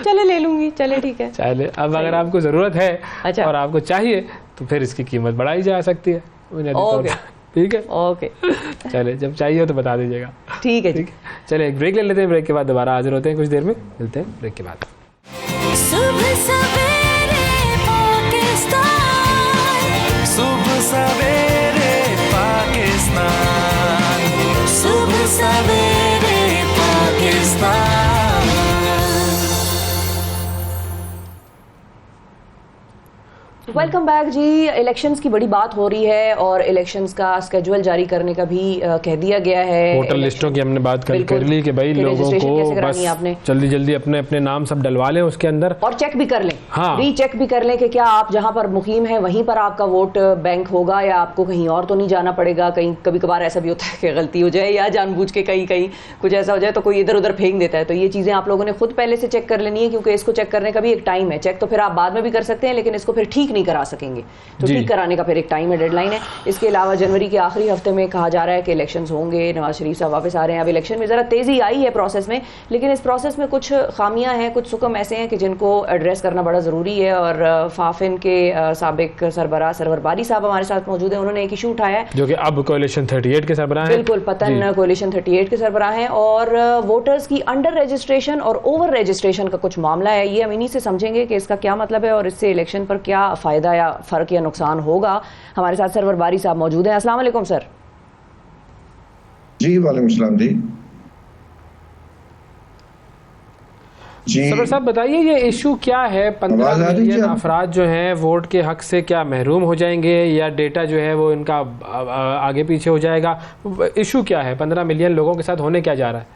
Speaker 1: चले ले लूंगी, चले ठीक है।
Speaker 2: चले, अब अगर आपको जरूरत है
Speaker 1: अच्छा,
Speaker 2: और आपको चाहिए तो फिर इसकी कीमत बढ़ाई जा सकती है। ठीक है, ओके। चले, जब चाहिए तो बता दीजिएगा।
Speaker 1: ठीक है,
Speaker 2: चले एक ब्रेक ले लेते हैं, ब्रेक के बाद दोबारा हाजिर होते हैं, कुछ देर में मिलते हैं ब्रेक के बाद।
Speaker 4: सुबह सवेरे पाकिस्तान, सुबह सवेरे पाकिस्तान, सुबह सवेरे पाकिस्तान।
Speaker 1: वेलकम बैक जी। इलेक्शंस की बड़ी बात हो रही है और इलेक्शंस का स्केड्यूल जारी करने का भी कह दिया गया है।
Speaker 2: वोटर लिस्टों की हमने बात कर ली कि भाई लोगों को बस जल्दी जल्दी अपने अपने नाम सब डलवा लें उसके अंदर
Speaker 1: और चेक भी कर लें, रीचेक भी कर लें कि क्या आप जहां पर मुकीम है वहीं पर आपका वोट बैंक होगा या आपको कहीं और तो नहीं जाना पड़ेगा। कहीं कभी कभार ऐसा भी होता है कि गलती हो जाए या जानबूझ के कहीं कहीं कुछ ऐसा हो जाए तो कोई इधर उधर फेंक देता है। तो ये चीजें आप लोगों ने खुद पहले से चेक कर लेनी है क्योंकि इसको चेक करने का भी एक टाइम है। चेक तो फिर आप बाद में भी कर सकते हैं लेकिन इसको फिर ठीक नहीं करा सकेंगे, तो ठीक कराने का फिर एक टाइम है, डेडलाइन है। इसके अलावा जनवरी के आखिरी हफ्ते में कहा जा रहा है कि इलेक्शंस होंगे, नवाज शरीफ साहब वापस आ रहे हैं। अब इलेक्शन में जरा तेजी आई है प्रोसेस में, लेकिन इस प्रोसेस में कुछ खामियां हैं, कुछ सुकम ऐसे हैं कि जिनको एड्रेस करना बड़ा जरूरी है। और फाफिन के साबिक सरबराह सरवर बारी साहब हमारे साथ मौजूद है। उन्होंने एक इशू उठाया है जो कि अब कोalition 38 के सरबराह हैं। बिल्कुल, पतन कोalition 38 के सरबराह हैं और वोटर्स की अंडर रजिस्ट्रेशन और ओवर रजिस्ट्रेशन का कुछ मामला है। ये हम इन्हीं से समझेंगे कि इसका क्या मतलब है और इससे इलेक्शन पर क्या फायदा या फर्क या नुकसान होगा। हमारे साथ सरवर बारी साहब मौजूद हैं। अस्सलाम वालेकुम सर।
Speaker 6: जी वालेकुम सलाम जी।
Speaker 2: सरवर साहब बताइए ये इशू क्या है? 15 मिलियन अफराद जो हैं वोट के हक से क्या महरूम हो जाएंगे या डेटा जो है वो इनका आगे पीछे हो जाएगा? इशू क्या है? 15 मिलियन लोगों के साथ होने क्या जा रहा है?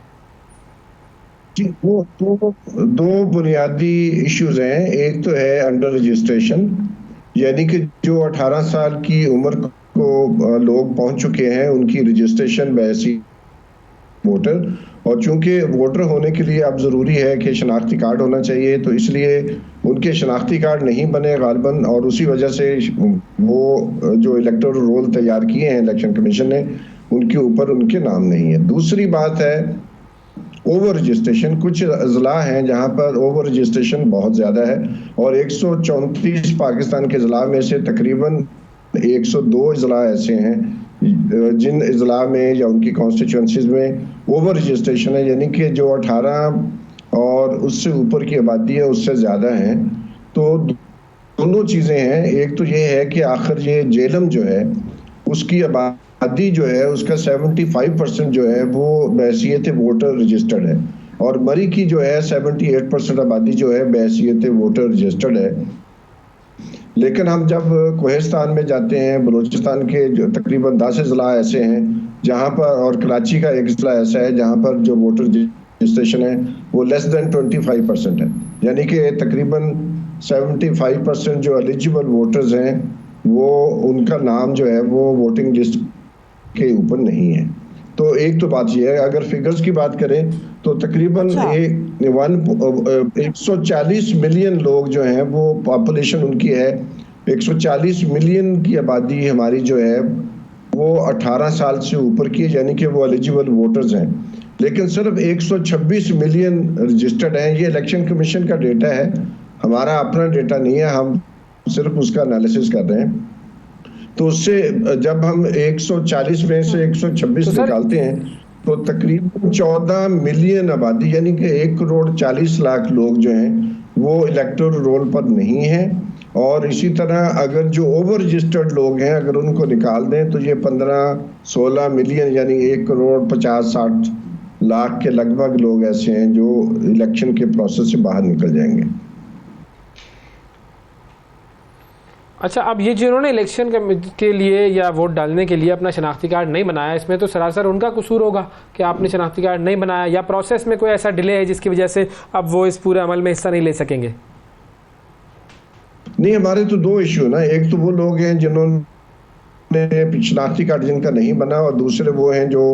Speaker 6: जी, वो दो बुनियादी इश्यूज हैं। एक तो है अंडर रजिस्ट्रेशन, यानी कि जो 18 साल की उम्र को लोग पहुंच चुके हैं उनकी रजिस्ट्रेशन वैसी वोटर, और चूंकि वोटर होने के लिए अब ज़रूरी है कि शनाख्ती कार्ड होना चाहिए, तो इसलिए उनके शनाख्ती कार्ड नहीं बने गालबन, और उसी वजह से वो जो इलेक्टोरल रोल तैयार किए हैं इलेक्शन कमीशन ने उनके ऊपर उनके नाम नहीं है। दूसरी बात है ओवर रजिस्ट्रेशन। कुछ अजला हैं जहां पर ओवर रजिस्ट्रेशन बहुत ज़्यादा है और 134 पाकिस्तान के अजला में से तकरीबन 102 अजला ऐसे हैं जिन अजला में या उनकी कॉन्स्टिट्यूंसीज में ओवर रजिस्ट्रेशन है, यानी कि जो 18 और उससे ऊपर की आबादी है उससे ज़्यादा हैं। तो दोनों चीज़ें हैं। एक तो ये है कि आखिर ये जेलम जो है उसकी आबादी जो है उसका 75% जो है वो बहैसियत वोटर रजिस्टर्ड है, और मरी की जो है 78% आबादी जो है बहैसियत वोटर रजिस्टर्ड है। लेकिन हम जब कोहिस्तान में जाते हैं, बलूचिस्तान के जो तकरीबन 10 अजला ऐसे हैं जहाँ पर, और कराची का एक अजला ऐसा है जहाँ पर जो वोटर रजिस्ट्रेशन है वो लेस देन 25% है, यानी कि तकरीबन 75% जो एलिजिबल वोटर्स हैं वो उनका नाम जो है वो वोटिंग लिस्ट के ऊपर नहीं है। तो एक तो बात ये है। अगर फिगर्स की बात करें तो तकरीबन 140 मिलियन लोग जो हैं वो पॉपुलेशन उनकी है, 140 मिलियन की आबादी हमारी जो है वो 18 साल से ऊपर की है, यानी कि वो एलिजिबल वोटर्स हैं। लेकिन सिर्फ 126 मिलियन रजिस्टर्ड हैं। ये इलेक्शन कमीशन का डेटा है, हमारा अपना डेटा नहीं है, हम सिर्फ उसका एनालिसिस कर रहे हैं। तो उससे जब हम 140 में से 126 निकालते हैं तो तकरीबन 14 मिलियन आबादी यानी कि 1 करोड़ 40 लाख लोग जो हैं वो इलेक्टोरल रोल पर नहीं हैं। और इसी तरह अगर जो ओवर रजिस्टर्ड लोग हैं अगर उनको निकाल दें तो ये 15-16 मिलियन यानी 1 करोड़ 50-60 लाख के लगभग लोग ऐसे हैं जो इलेक्शन के प्रोसेस से बाहर निकल जाएंगे।
Speaker 2: अच्छा, अब ये जिन्होंने इलेक्शन के लिए या वोट डालने के लिए अपना शनाख्ती कार्ड नहीं बनाया, इसमें तो सरासर उनका कसूर होगा कि आपने शनाख्ती कार्ड नहीं बनाया, या प्रोसेस में कोई ऐसा डिले है जिसकी वजह से अब वो इस पूरे अमल में हिस्सा नहीं ले सकेंगे?
Speaker 6: नहीं, हमारे तो 2 इशू ना, एक तो वो लोग हैं जिन्होंने शनाख्ती कार्ड जिनका नहीं बना, और दूसरे वो हैं जो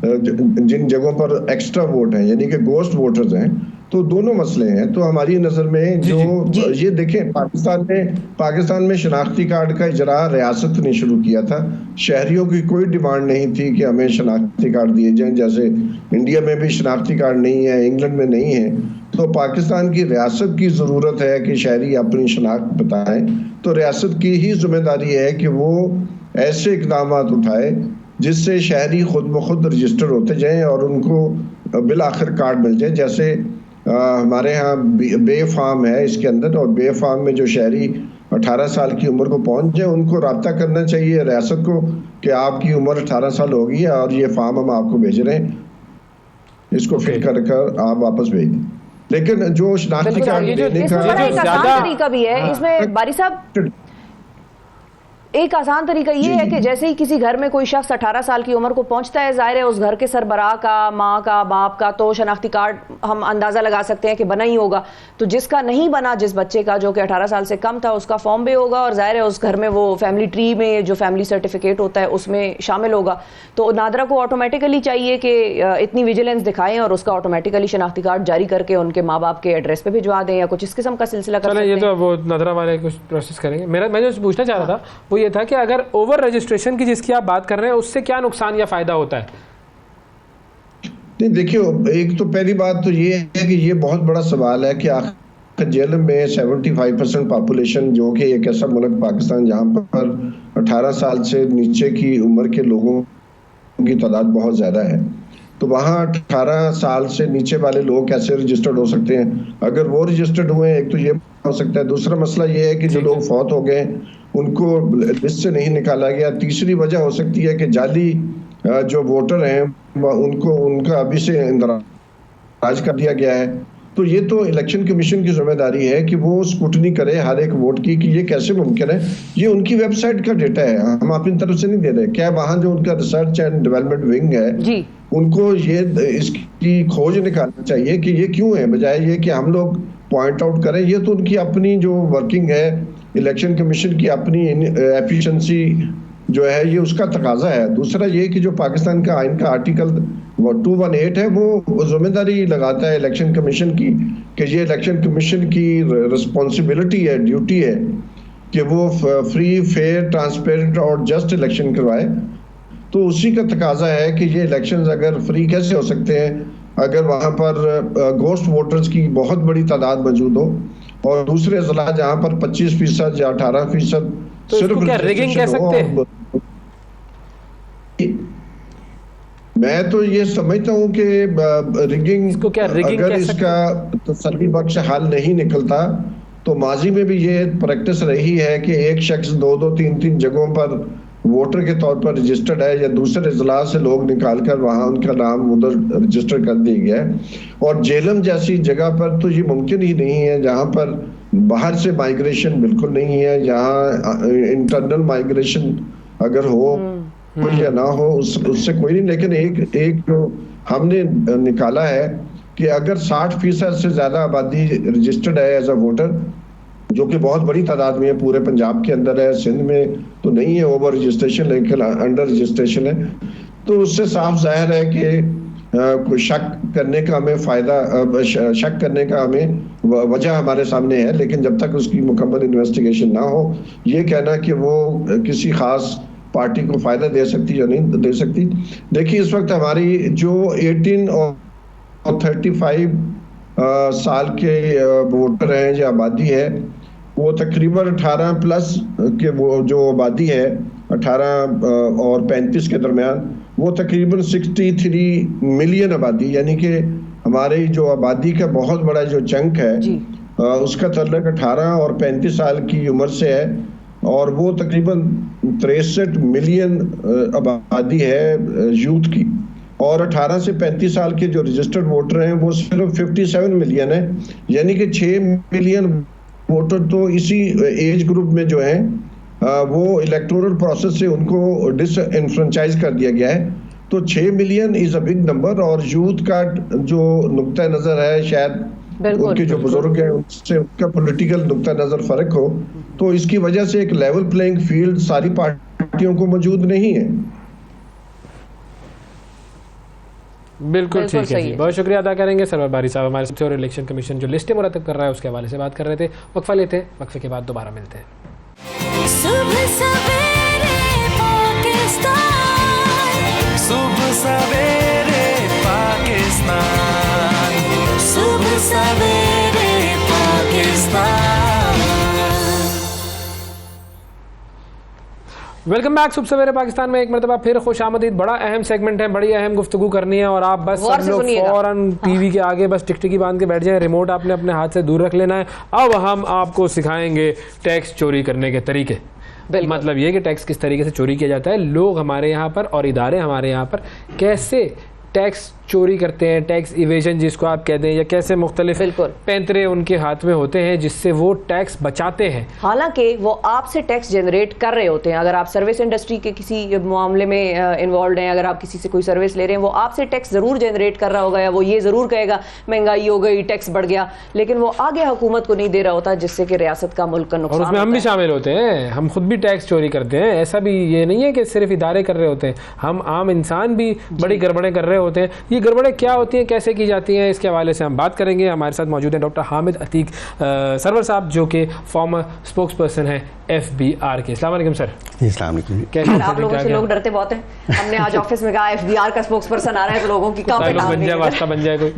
Speaker 6: जिन जगहों पर एक्स्ट्रा वोट हैं यानी कि गोस्ट वोटर्स हैं। तो दोनों मसले हैं। तो हमारी नज़र में जो ये देखें, पाकिस्तान में शनाख्ती कार्ड का इजरा रियासत ने शुरू किया था। शहरियों की कोई डिमांड नहीं थी कि हमें शनाख्ती कार्ड दिए जाएं, जैसे इंडिया में भी शनाख्ती कार्ड नहीं है, इंग्लैंड में नहीं है। तो पाकिस्तान की रियासत की ज़रूरत है कि शहरी अपनी शनाख्त बताएं। तो रियासत की ही जिम्मेदारी है कि वो ऐसे इकदाम उठाए जिससे शहरी खुद ब खुद रजिस्टर होते जाएं और उनको बिल आखिर कार्ड मिल जाए। जैसे हमारे यहाँ बे फार्म है इसके अंदर, और बे फार्म में जो शहरी 18 साल की उम्र को पहुंच जाए उनको रब्ता करना चाहिए रियासत को कि आपकी उम्र 18 साल हो गई है और ये फार्म हम आपको भेज रहे हैं, इसको फिल कर आप वापस भेज दें। लेकिन जो शनाख्ती कार्ड देने का
Speaker 1: आसान तरीका भी है इसमें बारी साहब, एक आसान तरीका ये है कि जैसे ही किसी घर में कोई शख्स 18 साल की उम्र को पहुंचता है, जाहिर है उस घर के सरबराह का, माँ का, बाप का तो शनाख्ती कार्ड हम अंदाज़ा लगा सकते हैं कि बना ही होगा। तो जिसका नहीं बना, जिस बच्चे का जो कि 18 साल से कम था, उसका फॉर्म भी होगा और जाहिर है उस घर में वो फैमिली ट्री में जो फैमिली सर्टिफिकेट होता है उसमें शामिल होगा। तो नादरा को ऑटोमेटिकली चाहिए कि इतनी विजिलेंस दिखाएं और उसका ऑटोमेटिकली शनाख्ती कार्ड जारी करके उनके माँ बाप के एड्रेस पे भिजवा दें या कुछ इस किस्म का सिलसिला कर सकते हैं।
Speaker 2: ये तो वो नादरा वाले कुछ प्रोसेस करेंगे। मैं जो पूछना चाह रहा था वो ये था कि अगर ओवर रजिस्ट्रेशन की जिसकी आप बात कर रहे हैं उससे क्या नुकसान या फायदा होता है?
Speaker 6: नहीं, देखिए, एक तो पहली बात तो ये है कि ये बहुत बड़ा सवाल है कि आखिर जेल में 75% पॉपुलेशन, जो कि एक ऐसा मुल्क पाकिस्तान जहाँ पर 18 साल से नीचे की उम्र के लोगों की तादाद बहुत ज़्यादा है, तो वहाँ 18 साल से नीचे वाले लोग कैसे रजिस्टर्ड हो सकते हैं? अगर वो रजिस्टर्ड हुए, एक तो ये हो सकता है। दूसरा मसला ये है कि जो लोग फौत हो गए उनको लिस्ट से नहीं निकाला गया। तीसरी वजह हो सकती है कि जाली जो वोटर हैं उनको उनका अभी से इंदराज कर दिया गया है। तो ये तो इलेक्शन कमीशन की जिम्मेदारी है कि वो स्क्रूटनी करे हर एक वोट की कि ये कैसे मुमकिन है। ये उनकी वेबसाइट का डेटा है, हम अपनी तरफ से नहीं दे रहे। क्या वहाँ जो उनका रिसर्च एंड डेवलपमेंट विंग है उनको ये इसकी खोज निकालना चाहिए कि ये क्यों है, बजाय ये कि हम लोग पॉइंट आउट करें। ये तो उनकी अपनी जो वर्किंग है, इलेक्शन कमीशन की अपनी एफिशिएंसी जो है, ये उसका तकाजा है। दूसरा ये कि जो पाकिस्तान का आइन का आर्टिकल 218 है वो जिम्मेदारी लगाता है इलेक्शन कमीशन की कि ये इलेक्शन कमीशन की रिस्पॉन्सिबिलिटी है, ड्यूटी है कि वो फ्री, फेयर, ट्रांसपेरेंट और जस्ट इलेक्शन करवाए। तो उसी का तकाजा है कि ये इलेक्शंस अगर फ्री कैसे हो सकते हैं अगर वहाँ पर गोस्ट वोटर्स की बहुत बड़ी तादाद मौजूद हो और दूसरे जिला जहाँ पर 25% या 18%
Speaker 2: तो सिर्फ क्या रिगिंग कह सकते हैं?
Speaker 6: मैं तो ये समझता हूँ कि रिगिंग अगर इसका तसल्ली बख्श हल नहीं निकलता तो माजी में भी ये प्रैक्टिस रही है कि एक शख्स 2-2, 3-3 जगहों पर वोटर के तौर पर रजिस्टर्ड है या दूसरे जिला से लोग निकाल कर वहाँ उनका नाम उधर रजिस्टर कर दिया गया है। और जेलम जैसी जगह पर तो ये मुमकिन ही नहीं है, जहाँ पर बाहर से माइग्रेशन बिल्कुल नहीं है, जहाँ इंटरनल माइग्रेशन अगर हो या ना हो उससे कोई नहीं। लेकिन एक जो हमने निकाला है कि अगर 60% से ज़्यादा आबादी रजिस्टर्ड है एज अ वोटर, जो कि बहुत बड़ी तादाद में है, पूरे पंजाब के अंदर है, सिंध में तो नहीं है ओवर रजिस्ट्रेशन लेकिन अंडर रजिस्ट्रेशन है, तो उससे साफ जाहिर है कि कोई शक करने का हमें शक करने का हमें वजह हमारे सामने है। लेकिन जब तक उसकी मुकम्मल इन्वेस्टिगेशन ना हो, ये कहना कि वो किसी खास पार्टी को फ़ायदा दे सकती या नहीं दे सकती। देखिए, इस वक्त हमारी जो 18 और 35 साल के वोटर हैं या आबादी है, वो तकरीबन 18 प्लस के वो जो आबादी है 18 और 35 के दरमियान, वो तकरीबन 63 मिलियन आबादी, यानी कि हमारी जो आबादी का बहुत बड़ा जो चंक है उसका तल्लुक 18 और 35 साल की उम्र से है, और वो तकरीबन 63 मिलियन आबादी है यूथ की। और 18 से 35 साल के जो रजिस्टर्ड वोटर हैं वो सिर्फ 57 मिलियन है, यानी कि 6 मिलियन वोटर तो इसी एज ग्रुप में जो है वो इलेक्टोरल प्रोसेस से उनको डिसएनफ्रेंचाइज कर दिया गया है। तो 6 million is a big number, और यूथ का जो नुक्ता नज़र है, शायद उनके जो बुजुर्ग हैं उनसे उनका पॉलिटिकल नुक्ता नज़र फ़र्क हो, तो इसकी वजह से एक लेवल प्लेइंग फील्ड सारी पार्टियों को मौजूद नहीं है।
Speaker 2: बिल्कुल ठीक है जी, बहुत शुक्रिया अदा करेंगे सरवर बारी साहब हमारे साथ, और इलेक्शन कमीशन जो लिस्टें मुरतब कर रहा है उसके हवाले से बात कर रहे थे। वक्फा लेते हैं, वक्फे के बाद दोबारा मिलते हैं।
Speaker 4: सुबह सवेरे पाकिस्तान, सुबह सवेरे पाकिस्तान, सुबह सवेरे पाकिस्तान।
Speaker 2: वेलकम बैक सुबह सवेरे पाकिस्तान में एक मरतबा फिर खुश आमदीद। बड़ा अहम सेगमेंट है, बड़ी अहम गुफ्तगू करनी है, और आप बस सब लोग फौरन टीवी के आगे बस टिकटिकी बांध के बैठ जाएं, रिमोट आपने अपने हाथ से दूर रख लेना है। अब हम आपको सिखाएंगे टैक्स चोरी करने के तरीके। मतलब ये कि टैक्स किस तरीके से चोरी किया जाता है, लोग हमारे यहाँ पर और इदारे हमारे यहाँ पर कैसे टैक्स चोरी करते हैं, टैक्स इवेजन जिसको आप कहते हैं, या कैसे मुख्तलिफ पैंतरे उनके हाथ में होते हैं जिससे वो टैक्स बचाते हैं।
Speaker 1: हालांकि वो आपसे टैक्स जनरेट कर रहे होते हैं। अगर आप सर्विस इंडस्ट्री के किसी मामले में इन्वॉल्व हैं, अगर आप किसी से कोई सर्विस ले रहे हैं, वो आपसे टैक्स ज़रूर जनरेट कर रहा होगा, या वो ये ज़रूर कहेगा महंगाई हो गई, टैक्स बढ़ गया, लेकिन वो आगे हुकूमत को नहीं दे रहा होता, जिससे कि रियासत का, मुल्क का नुकसान।
Speaker 2: और उसमें हम भी शामिल होते हैं, हम खुद भी टैक्स चोरी करते हैं। ऐसा भी ये नहीं है कि सिर्फ इदारे कर रहे होते हैं, हम आम इंसान भी बड़ी गड़बड़ें कर रहे होते हैं। ये गड़बड़ें क्या होती हैं, कैसे की जाती हैं, इसके हवाले से हम बात करेंगे। हमारे साथ मौजूद हैं डॉक्टर हामिद अतीक सरवर साहब, जो कि फॉर्मर स्पोक्स पर्सन है FBR के। अस्सलाम वालेकुम सर।
Speaker 7: अस्सलाम वालेकुम।
Speaker 2: कैसे
Speaker 1: आप लोगों से लोग डरते बहुत हैं। हमने आज ऑफिस में कहा FBR का स्पोक्स पर्सन आ रहा है, तो लोगों की काम
Speaker 2: बन जाए, वास्ता बन जाए कोई।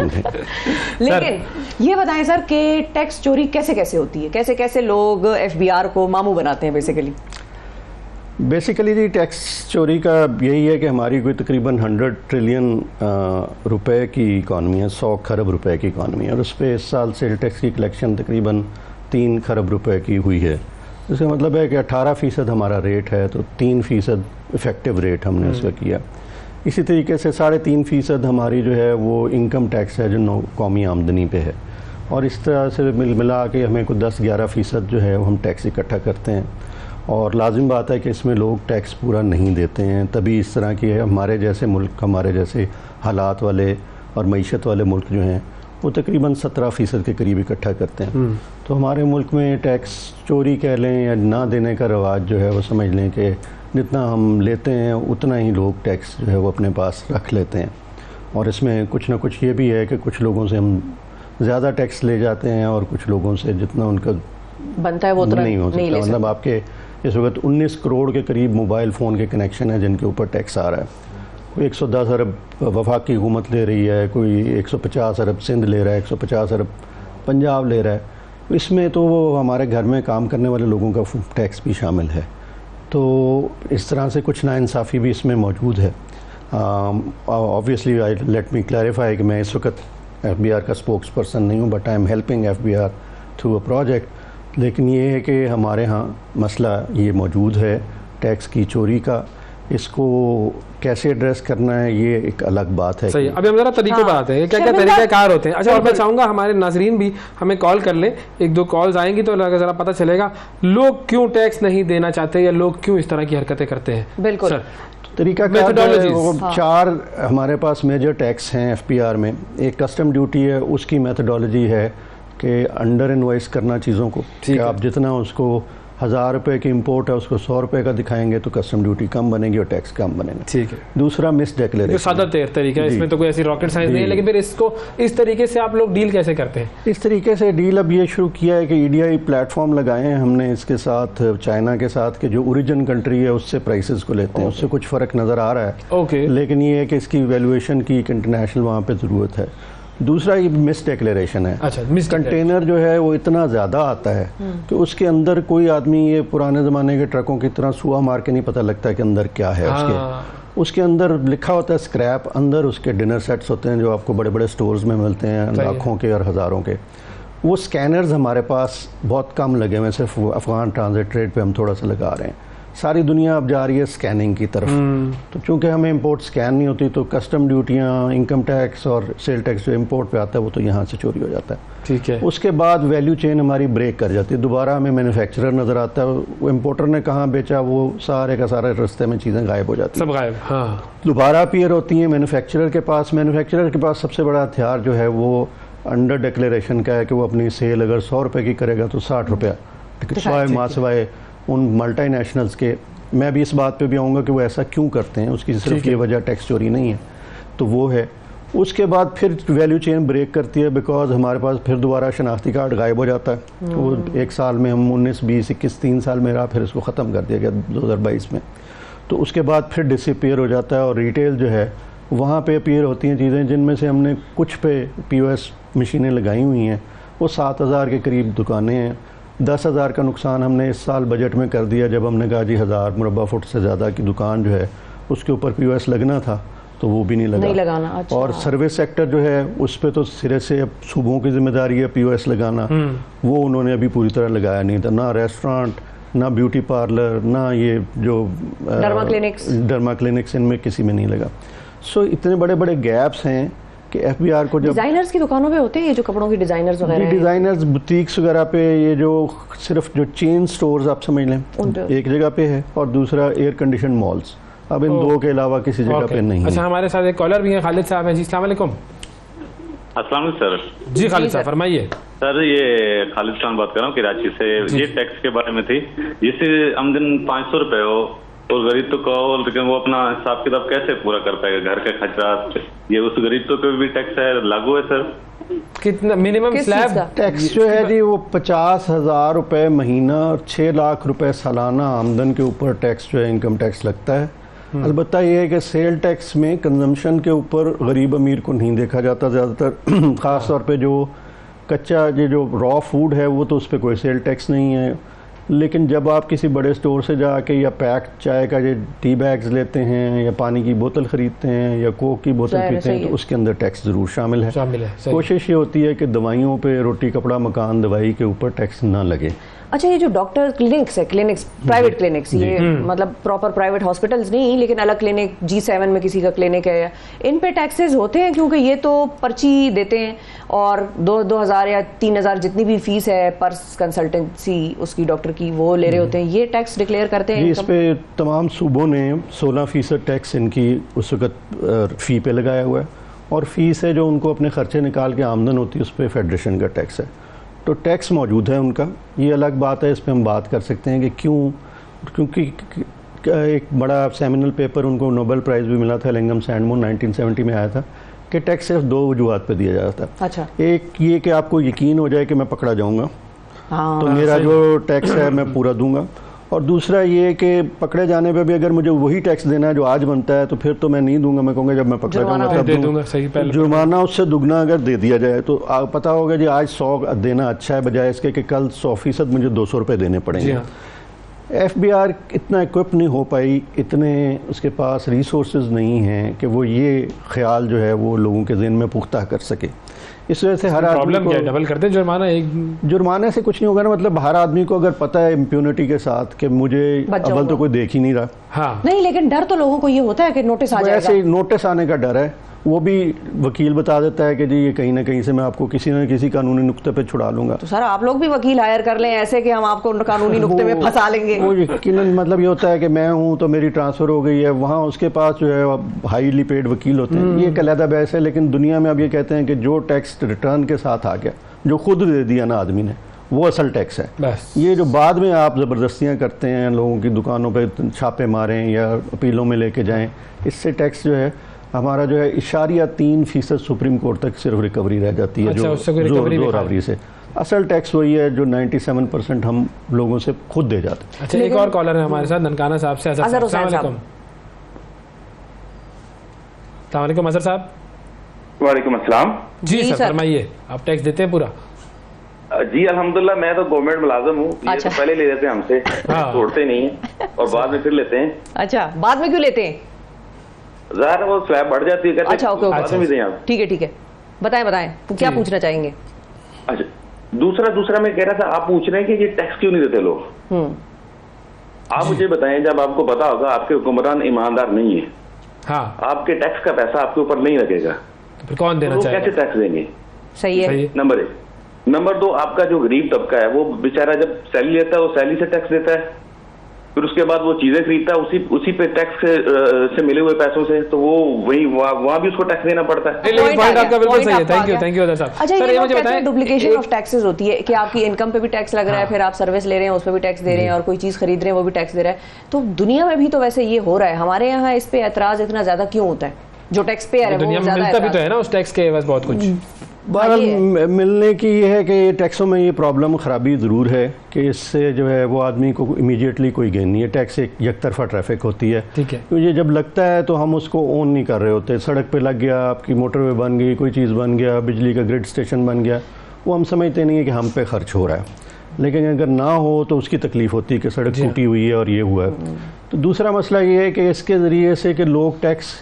Speaker 1: लेकिन ये बताएं सर कि टैक्स चोरी कैसे कैसे होती है, कैसे कैसे लोग FBR को मामू बनाते हैं
Speaker 7: बेसिकली जी टैक्स चोरी का यही है कि हमारी कोई तकरीबन 100 ट्रिलियन रुपए की इकॉनमी है, 100 खरब रुपए की इकॉनमी है, और उस पर इस साल सेल टैक्स की कलेक्शन तकरीबन 3 खरब रुपए की हुई है। इसका मतलब है कि 18% हमारा रेट है, तो 3% इफ़ेक्टिव रेट हमने उसका किया। इसी तरीके से 3.5% हमारी जो है वो इनकम टैक्स है जो कौमी आमदनी पे है, और इस तरह से मिला के हमें कोई 10-11% जो है वो हम टैक्स इकट्ठा करते हैं। और लाजिम बात है कि इसमें लोग टैक्स पूरा नहीं देते हैं, तभी इस तरह की है हमारे जैसे मुल्क, हमारे जैसे हालात वाले और मईशत वाले मुल्क जो हैं वो तकरीबन 17% के करीब इकट्ठा करते हैं। तो हमारे मुल्क में टैक्स चोरी कह लें या ना देने का रवाज जो है वो समझ लें कि जितना हम लेते हैं उतना ही लोग टैक्स जो है वो अपने पास रख लेते हैं। और इसमें कुछ ना कुछ ये भी है कि कुछ लोगों से हम ज़्यादा टैक्स ले जाते हैं और कुछ लोगों से जितना उनका
Speaker 1: बनता है वो
Speaker 7: नहीं हो सकता। मतलब आपके इस वक्त 19 करोड़ के करीब मोबाइल फ़ोन के कनेक्शन है जिनके ऊपर टैक्स आ रहा है। कोई 110 अरब वफाकी हुकूमत ले रही है, कोई 150 अरब सिंध ले रहा है, 150 अरब पंजाब ले रहा है। इसमें तो वो हमारे घर में काम करने वाले लोगों का टैक्स भी शामिल है। तो इस तरह से कुछ नाइंसाफ़ी भी इसमें मौजूद है। Obviously I let me clarify कि मैं इस वक्त FBR का स्पोक्स पर्सन नहीं हूँ, but I am helping FBR through a project. लेकिन ये है कि हमारे यहाँ मसला ये मौजूद है टैक्स की चोरी का। इसको कैसे एड्रेस करना है ये एक अलग बात है।
Speaker 2: सही, अभी हम जरा तरीकों पर आते हैं, क्या क्या तरीका कार होते हैं। अच्छा, और मैं चाहूँगा हमारे नाजरीन भी हमें कॉल कर लें, 1-2 कॉल्स आएंगी तो ज़रा पता चलेगा लोग क्यों टैक्स नहीं देना चाहते या लोग क्यों इस तरह की हरकतें करते हैं।
Speaker 1: बिल्कुल
Speaker 2: सर,
Speaker 7: तरीका वो 4 हमारे पास मेजर टैक्स हैं FBR में। एक कस्टम ड्यूटी है, उसकी मेथडोलॉजी है कि अंडर इनवॉइस करना चीज़ों को, कि आप जितना उसको 1000 रुपये की इंपोर्ट है उसको 100 रुपये का दिखाएंगे तो कस्टम ड्यूटी कम बनेगी और टैक्स कम बनेगा।
Speaker 2: ठीक है,
Speaker 7: दूसरा मिस
Speaker 2: ये
Speaker 7: डिक्लेरेशन,
Speaker 2: सादा तरीका है, इसमें तो कोई ऐसी रॉकेट साइंस नहीं है, लेकिन फिर इसको इस तरीके से आप लोग डील कैसे करते हैं?
Speaker 7: इस तरीके से डील अब ये शुरू किया है कि EDI प्लेटफॉर्म लगाए हैं हमने इसके साथ, चाइना के साथ, कि जो ओरिजिन कंट्री है उससे प्राइसेस को लेते हैं, उससे कुछ फ़र्क नज़र आ रहा है।
Speaker 2: ओके,
Speaker 7: लेकिन ये है कि इसकी वैल्यूएशन की एक इंटरनेशनल वहाँ पे ज़रूरत है। दूसरा ये मिस डिक्लेरेशन है।
Speaker 2: अच्छा, मिस
Speaker 7: कंटेनर जो है वो इतना ज़्यादा आता है कि उसके अंदर कोई आदमी, ये पुराने ज़माने के ट्रकों की तरह सुआ मार के नहीं पता लगता कि अंदर क्या है। उसके अंदर लिखा होता है स्क्रैप, अंदर उसके डिनर सेट्स होते हैं जो आपको बड़े बड़े स्टोर्स में मिलते हैं, लाखों के और हज़ारों के। वो स्कैनर्स हमारे पास बहुत कम लगे हुए हैं, सिर्फ अफगान ट्रांजिट ट्रेड पे हम थोड़ा सा लगा रहे हैं। सारी दुनिया अब जा रही है स्कैनिंग की तरफ। तो चूंकि हमें इंपोर्ट स्कैन नहीं होती तो कस्टम ड्यूटियाँ, इनकम टैक्स और सेल टैक्स जो इंपोर्ट पे आता है वो तो यहाँ से चोरी हो जाता है।
Speaker 2: ठीक है,
Speaker 7: उसके बाद वैल्यू चेन हमारी ब्रेक कर जाती है, दोबारा हमें मैन्युफैक्चरर नज़र आता है, वो इम्पोर्टर ने कहाँ बेचा वो सारे का सारे रास्ते में चीज़ें गायब हो जाती हैं,
Speaker 2: सब गायब। हाँ,
Speaker 7: दोबारा अपीयर होती हैं मैन्युफैक्चरर के पास। मैन्युफैक्चरर के पास सबसे बड़ा हथियार जो है वो अंडर डिक्लेरेशन का है कि वो अपनी सेल अगर 100 रुपये की करेगा तो 60 रुपया, सिवाय उन मल्टी नेशनल्स के। मैं भी इस बात पे भी आऊँगा कि वो ऐसा क्यों करते हैं, उसकी सिर्फ ये वजह टैक्स चोरी नहीं है, तो वो है। उसके बाद फिर वैल्यू चेन ब्रेक करती है, बिकॉज हमारे पास फिर दोबारा शनाख्ती कार्ड गायब हो जाता है। वो एक साल में हम 19, 20, 21, 3 साल में रहा, फिर इसको ख़त्म कर दिया गया 2022 में। तो उसके बाद फिर डिसअपीयर हो जाता है और रिटेल जो है वहाँ पे अपीयर होती हैं चीज़ें जिनमें से हमने कुछ पे POS मशीनें लगाई हुई हैं, वो 7000 के करीब दुकानें हैं। 10,000 का नुकसान हमने इस साल बजट में कर दिया जब हमने कहा जी 1000 मुरब्बा फुट से ज़्यादा की दुकान जो है उसके ऊपर POS लगना था तो वो भी नहीं लगाना।
Speaker 1: अच्छा।
Speaker 7: और सर्विस सेक्टर जो है उस पर तो सिरे से अब सूबों की जिम्मेदारी है POS लगाना, वो उन्होंने अभी पूरी तरह लगाया नहीं था। ना रेस्टोरेंट, ना ब्यूटी पार्लर, ना ये जो डर्मा क्लिनिक्स, इनमें किसी में नहीं लगा। सो इतने बड़े बड़े गैप्स हैं कि FBR को जब
Speaker 1: डिजाइनर्स की दुकानों पे होते हैं ये जो कपड़ों की डिजाइनर्स वगैरह हैं,
Speaker 7: डिजाइनर्स बुटीक्स वगैरह पे, ये जो सिर्फ जो चेन स्टोर्स आप समझ लें एक जगह पे है और दूसरा एयर कंडीशन मॉल्स, अब इन दो के अलावा किसी जगह पे नहीं है।
Speaker 2: अच्छा, हमारे साथ एक कॉलर भी है, खालिद साहब हैं जी। अस्सलाम वालेकुम।
Speaker 8: अस्सलाम सर।
Speaker 2: जी खालिद साहब फरमाइए।
Speaker 8: सर ये खालिद खान बात कर रहा हूँ कराची से। ये टैक्स के बारे में थी, जैसे आमदन 500 रुपए हो और गरीब तो कहो, लेकिन वो अपना हिसाब किताब कैसे पूरा कर पाएगा, घर का खर्चा, ये उस गरीब तो पे भी टैक्स है लागू है सर?
Speaker 2: कितना मिनिमम स्लैब
Speaker 7: टैक्स जो है जी वो 50,000 रुपये महीना और 6 लाख रुपए सालाना आमदन के ऊपर टैक्स जो है इनकम टैक्स लगता है। अलबत्ता ये है कि सेल टैक्स में कंजम्पशन के ऊपर गरीब अमीर को नहीं देखा जाता ज़्यादातर, ख़ास तौर पे जो कच्चा ये जो रॉ फूड है वो तो उस पर कोई सेल टैक्स नहीं है। लेकिन जब आप किसी बड़े स्टोर से जाके या पैक चाय का ये टी बैग्स लेते हैं या पानी की बोतल ख़रीदते हैं या कोक की बोतल पीते हैं तो उसके अंदर टैक्स ज़रूर शामिल है। कोशिश ये होती है कि दवाइयों पे, रोटी कपड़ा मकान, दवाई के ऊपर टैक्स ना लगे।
Speaker 1: अच्छा, ये जो डॉक्टर क्लिनिक्स है, प्राइवेट क्लिनिक्स, ये मतलब प्रॉपर प्राइवेट हॉस्पिटल्स नहीं लेकिन अलग क्लिनिक, G7 में किसी का क्लिनिक है, इन पे टैक्सेस होते हैं? क्योंकि ये तो पर्ची देते हैं और 2,000 या 3,000 जितनी भी फीस है पर कंसल्टेंसी उसकी डॉक्टर की वो ले रहे होते हैं, ये टैक्स डिक्लेयर करते हैं?
Speaker 7: इस पे तमाम सूबों ने 16% टैक्स इनकी उस वक्त फ़ी पे लगाया हुआ है और फीस है जो उनको अपने खर्चे निकाल के आमदन होती है उस पर फेडरेशन का टैक्स है। तो टैक्स मौजूद है उनका, ये अलग बात है, इस पर हम बात कर सकते हैं कि क्यों, क्योंकि एक बड़ा सेमिनल पेपर उनको नोबेल प्राइज़ भी मिला था, एलिंगम सैंडमोन 1970 में आया था कि टैक्स सिर्फ 2 वजूहात पे दिया जाता है।
Speaker 1: अच्छा।
Speaker 7: एक ये कि आपको यकीन हो जाए कि मैं पकड़ा जाऊँगा तो मेरा जो टैक्स है मैं पूरा दूंगा, और दूसरा ये कि पकड़े जाने पे भी अगर मुझे वही टैक्स देना है जो आज बनता है तो फिर तो मैं नहीं दूंगा, मैं कहूँगा जब मैं पकड़ा जाऊँगा तब
Speaker 2: दे दूंगा। सही, पहले
Speaker 7: जुर्माना उससे दुगना अगर दे दिया जाए तो पता होगा जी आज 100 देना अच्छा है बजाय इसके कि कल 100% मुझे 200 रुपये देने पड़ेंगे। FBR इतना इक्विप नहीं हो पाई, इतने उसके पास रिसोर्सेज नहीं हैं कि वो ये ख्याल जो है वो लोगों के ज़हन में पुख्ता कर सके। इस वजह से हर आदमी को
Speaker 2: डबल करते जुर्माना, एक
Speaker 7: जुर्माने से कुछ नहीं होगा ना, मतलब हर आदमी को अगर पता है इम्प्यूनिटी के साथ कि मुझे अव्वल तो कोई देख ही नहीं रहा।
Speaker 2: हाँ।
Speaker 1: नहीं, लेकिन डर तो लोगों को ये होता है कि नोटिस आ जाएगा।
Speaker 7: ऐसे नोटिस आने का डर है, वो भी वकील बता देता है कि जी ये कहीं ना कहीं से मैं आपको किसी न किसी कानूनी नुक्ते पे छुड़ा लूंगा।
Speaker 1: तो सर आप लोग भी वकील हायर कर लें ऐसे कि हम आपको कानूनी नुक्ते में फंसा लेंगे।
Speaker 7: वो यकीनन मतलब ये होता है कि मैं हूँ तो मेरी ट्रांसफ़र हो गई है, वहाँ उसके पास जो है हाईली पेड वकील होते हैं, ये एक अलग बहस है। लेकिन दुनिया में अब ये कहते हैं कि जो टैक्स रिटर्न के साथ आ गया, जो खुद दे दिया ना आदमी ने, वो असल टैक्स है।
Speaker 2: बस
Speaker 7: ये जो बाद में आप ज़बरदस्तियाँ करते हैं, लोगों की दुकानों पे छापे मारें या अपीलों में लेके जाएं, इससे टैक्स जो है हमारा जो है 0.3% सुप्रीम कोर्ट तक सिर्फ रिकवरी रह जाती है।
Speaker 2: अच्छा,
Speaker 7: जो
Speaker 2: उससे कोई रिकवरी नहीं
Speaker 7: जोरावरी से असल टैक्स वही है जो 97% हम लोगों से खुद दे जाते हैं।
Speaker 2: अच्छा, एक और कॉलर है हमारे साथ ननकाना साहब से।
Speaker 1: अजहर हुसैन साहब।
Speaker 2: अस्सलाम वालेकुम अजहर साहब।
Speaker 9: वालेकुम अस्सलाम।
Speaker 2: जी
Speaker 1: जी
Speaker 2: सर,
Speaker 1: सर।
Speaker 2: फरमाइए, आप टैक्स देते हैं पूरा?
Speaker 9: जी अल्हम्दुलिल्लाह, मैं तो गवर्नमेंट मुलाजिम हूँ। ये
Speaker 1: अच्छा।
Speaker 9: तो पहले ले लेते हैं हमसे,
Speaker 2: हाँ।
Speaker 9: छोड़ते नहीं है और बाद में फिर लेते हैं।
Speaker 1: अच्छा, बाद में क्यों लेते हैं?
Speaker 9: ज़ाहिर है वो स्लैब बढ़ जाती है, कहते
Speaker 1: अच्छा, ओके, ओके।
Speaker 9: बाद में भी दें आप।
Speaker 1: ठीक है, बताएं क्या
Speaker 2: जी।
Speaker 1: पूछना चाहेंगे?
Speaker 9: अच्छा, दूसरा मैं कह रहा था, आप पूछ रहे हैं कि ये टैक्स क्यों नहीं देते लोग। आप मुझे बताएं, जब आपको पता होगा आपके हुक्मरान ईमानदार नहीं है,
Speaker 2: हाँ,
Speaker 9: आपके टैक्स का पैसा आपके ऊपर नहीं लगेगा,
Speaker 2: तो फिर कौन देना
Speaker 9: तो वो कैसे
Speaker 2: चाहेगा?
Speaker 9: टैक्स देंगे?
Speaker 1: सही है।
Speaker 2: सही है।
Speaker 9: नंबर 1। नंबर 2, आपका जो गरीब तबका है वो बेचारा जब सैलरी लेता है वो सैलरी से टैक्स देता है, फिर उसके बाद वो चीजें खरीदता है उसी पे टैक्स से मिले हुए पैसों से, तो वो वही वहाँ भी उसको टैक्स देना पड़ता है।
Speaker 2: लेकिन पॉइंट आपका बिल्कुल
Speaker 1: point
Speaker 2: सही है।
Speaker 1: आपका आ
Speaker 2: थैंक यू अजहर साहब।
Speaker 1: अच्छा,
Speaker 2: सर,
Speaker 1: ये
Speaker 2: मुझे
Speaker 1: कहते हैं
Speaker 2: बताएं,
Speaker 1: डुप्लीकेशन ऑफ टैक्सेस होती है कि आपकी इनकम पे भी टैक्स लग रहा है,
Speaker 2: हाँ।
Speaker 1: फिर आप सर्विस ले रहे हैं उस पर भी टैक्स दे रहे हैं, और कोई चीज खरीद रहे हैं वो भी टैक्स दे रहा है। तो दुनिया में भी तो वैसे ये हो रहा है, हमारे यहाँ इस पे ऐतराज इतना ज्यादा क्यों होता है? जो टैक्स पेयर है
Speaker 2: दुनिया
Speaker 1: वो
Speaker 2: में
Speaker 1: ज्यादा
Speaker 2: मिलता भी तो
Speaker 1: ऐतराज-
Speaker 2: है ना उस टैक्स के बस बहुत कुछ।
Speaker 7: बहरहाल
Speaker 1: ये
Speaker 7: मिलने की ये है कि ये टैक्सों में ये प्रॉब्लम ख़राबी ज़रूर है कि इससे जो है वो आदमी को इमीडिएटली कोई गेन नहीं है। टैक्स एक तरफा ट्रैफिक होती है,
Speaker 2: ठीक है।
Speaker 7: मुझे जब लगता है तो हम उसको ओन नहीं कर रहे होते। सड़क पे लग गया, आपकी मोटरवे बन गई, कोई चीज़ बन गया, बिजली का ग्रिड स्टेशन बन गया, वो हम समझते नहीं है कि हम पे खर्च हो रहा है, लेकिन अगर ना हो तो उसकी तकलीफ़ होती है कि सड़क
Speaker 2: जी।
Speaker 7: टूटी हुई है और ये हुआ है। तो दूसरा मसला ये है कि इसके ज़रिए से कि लोग टैक्स,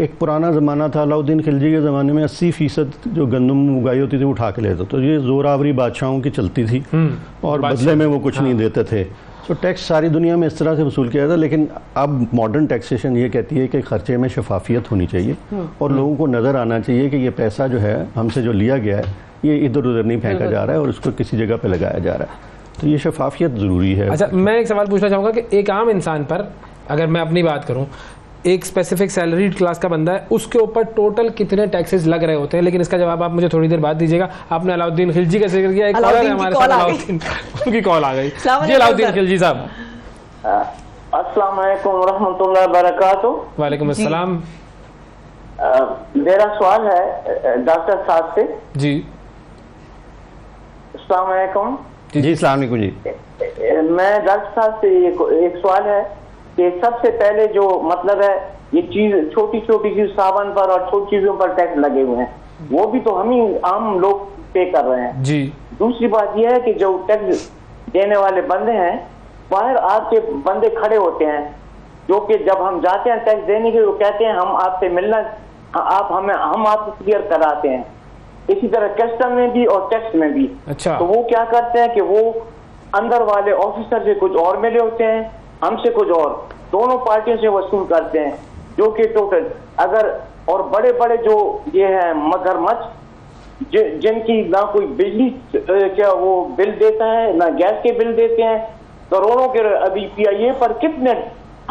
Speaker 7: एक पुराना ज़माना था, अलाउद्दीन खिलजी के ज़माने में 80% जो गंदम उगाई होती थी वो उठा के लेते, तो ये जोरावरी बादशाहों की चलती थी और बदले में वो कुछ नहीं देते थे। तो टैक्स सारी दुनिया में इस तरह से वसूल किया था, लेकिन अब मॉडर्न टैक्सेशन ये कहती है कि खर्चे में शफाफियत होनी चाहिए और लोगों को नज़र आना चाहिए कि ये पैसा जो है हमसे जो लिया गया है ये इधर उधर नहीं फेंका जा रहा है और उसको किसी जगह पे लगाया जा रहा है। तो ये शफाफियत ज़रूरी है।
Speaker 2: अच्छा, मैं एक सवाल पूछना चाहूँगा कि एक आम इंसान पर, अगर मैं अपनी बात करूँ, एक स्पेसिफिक सैलरी क्लास का बंदा है, उसके ऊपर टोटल कितने टैक्सेस लग रहे होते हैं? लेकिन इसका जवाब आप मुझे थोड़ी देर बाद दीजिएगा। आपने अलाउद्दीन खिलजी का जिक्र किया, एक कॉलर है हमारे साथ, अलाउद्दीन, उनकी कॉल आ गई। जी अलाउद्दीन खिलजी साहब।
Speaker 10: अस्सलाम वालेकुम रहमतुल्लाहि बरकातुहू।
Speaker 2: वालेकुम अस्सलाम।
Speaker 10: मेरा सवाल है डॉक्टर साहब से।
Speaker 2: जी
Speaker 10: अस्सलाम वालेकुम।
Speaker 7: जी अस्सलाम वालेकुम जी।
Speaker 10: मैं डॉक्टर साहब से एक सवाल है कि सबसे पहले जो मतलब है ये चीज छोटी छोटी चीज सावन पर और छोटी चीजों पर टैक्स लगे हुए हैं, वो भी तो हम ही आम लोग पे कर रहे हैं
Speaker 2: जी।
Speaker 10: दूसरी बात यह है कि जो टैक्स देने वाले बंदे हैं, बाहर आपके बंदे खड़े होते हैं जो कि जब हम जाते हैं टैक्स देने के लिए, वो कहते हैं हम आपसे मिलना, हम आपको क्लियर कराते हैं। इसी तरह कस्टम में भी और टैक्स में भी।
Speaker 2: अच्छा।
Speaker 10: तो वो क्या करते हैं कि वो अंदर वाले ऑफिसर से कुछ और मिले होते हैं, हमसे कुछ और, दोनों पार्टियों से वसूल करते हैं, जो कि टोटल अगर, और बड़े बड़े जो ये है मगरमच्छ जिनकी ना कोई बिजली क्या वो बिल देता है ना गैस के बिल देते हैं, करोड़ों के अभी पीआईए पर कितने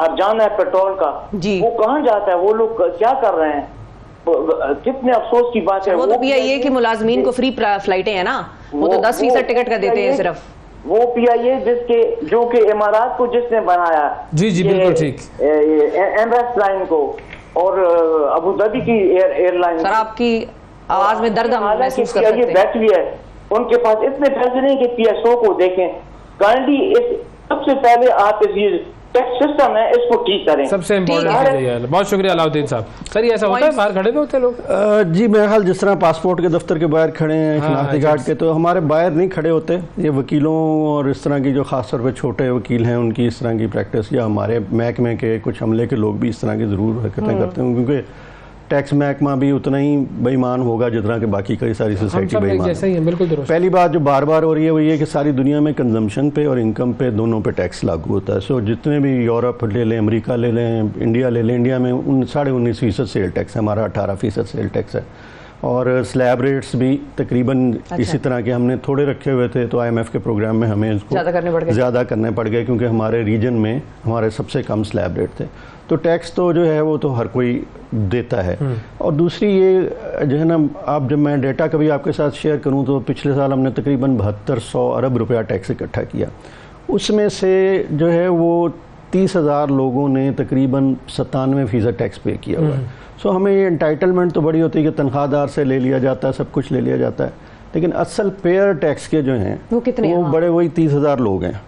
Speaker 10: हर्जान है पेट्रोल का, वो कहाँ जाता है, वो लोग क्या कर रहे हैं, कितने अफसोस की बात है।
Speaker 1: वो तो पीआईए के मुलाजमीन को फ्री फ्लाइटें हैं ना, वो तो 10% टिकट का देते हैं सिर्फ। वो
Speaker 10: पीआईए जिसके जो कि इमारात को जिसने बनाया,
Speaker 2: जी जी बिल्कुल ठीक,
Speaker 10: एमरेट्स लाइन को और अबू धाबी की एयरलाइन।
Speaker 1: सर आपकी आवाज में दर्द हम महसूस कर सकते हैं।
Speaker 10: बैटरी है, उनके पास इतने पैसे नहीं कि पीएसओ को देखें। करंटली इस सबसे पहले आप इस टैक्स सिस्टम है इसको ठीक करें।
Speaker 2: सबसे इम्पोर्टेंट चीज है। बहुत शुक्रिया अलाउद्दीन साहब। सर ये ऐसा होता है, बाहर खड़े भी होते हैं लोग?
Speaker 7: जी मेरा ख्याल जिस तरह पासपोर्ट के दफ्तर के बाहर खड़े हैं, शनाख्ती कार्ड के, तो हमारे बाहर नहीं खड़े होते। ये वकीलों और इस तरह की जो खास तौर पे छोटे वकील हैं उनकी इस तरह की प्रैक्टिस, या हमारे महकमे के कुछ अमले के लोग भी इस तरह की ज़रूर हरकतें करते हैं, क्योंकि टैक्स महकमा भी उतना ही बेईमान होगा जितना कि बाकी कई सारी सोसाइटी बेईमान है।
Speaker 2: बिल्कुल दुरुस्त।
Speaker 7: पहली बात जो बार बार हो रही है वो ये कि सारी दुनिया में कंजम्पशन पे और इनकम पे दोनों पे टैक्स लागू होता है। सो जितने भी यूरोप ले लें, अमेरिका ले लें, इंडिया ले लें, इंडिया में 19.5% सेल टैक्स है, हमारा 18% सेल टैक्स है। और स्लैब रेट्स भी तकरीबन इसी तरह के हमने थोड़े रखे हुए थे, तो IMF के प्रोग्राम में हमें इसको ज़्यादा करने पड़ गए क्योंकि हमारे रीजन में हमारे सबसे कम स्लैब रेट थे। तो टैक्स तो जो है वो तो हर कोई देता है। और दूसरी ये जो है ना, आप जब मैं डेटा कभी आपके साथ शेयर करूं तो पिछले साल हमने तकरीबन 7200 अरब रुपया टैक्स इकट्ठा किया। उसमें से जो है वो 30,000 लोगों ने तकरीबन 97% टैक्स पे किया हुआ है। सो हमें ये एंटाइटलमेंट तो बड़ी होती है कि तनख्वाहदार से ले लिया जाता है, सब कुछ ले लिया जाता है, लेकिन असल पेयर टैक्स के जो हैं
Speaker 1: वो कितने
Speaker 7: वो बड़े वही 30,000 लोग हैं।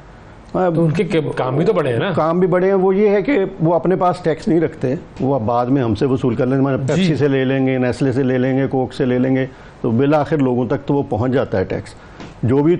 Speaker 2: तो उनके काम भी तो बड़े हैं ना।
Speaker 7: काम भी बड़े हैं। वो ये है कि वो अपने पास टैक्स नहीं रखते, वो बाद में हमसे वसूल कर लेंगे, पेप्सी से ले लेंगे, नेस्ले से ले लेंगे, कोक से ले लेंगे, तो बिल आखिर लोगों तक तो वो पहुंच जाता है टैक्स। जो भी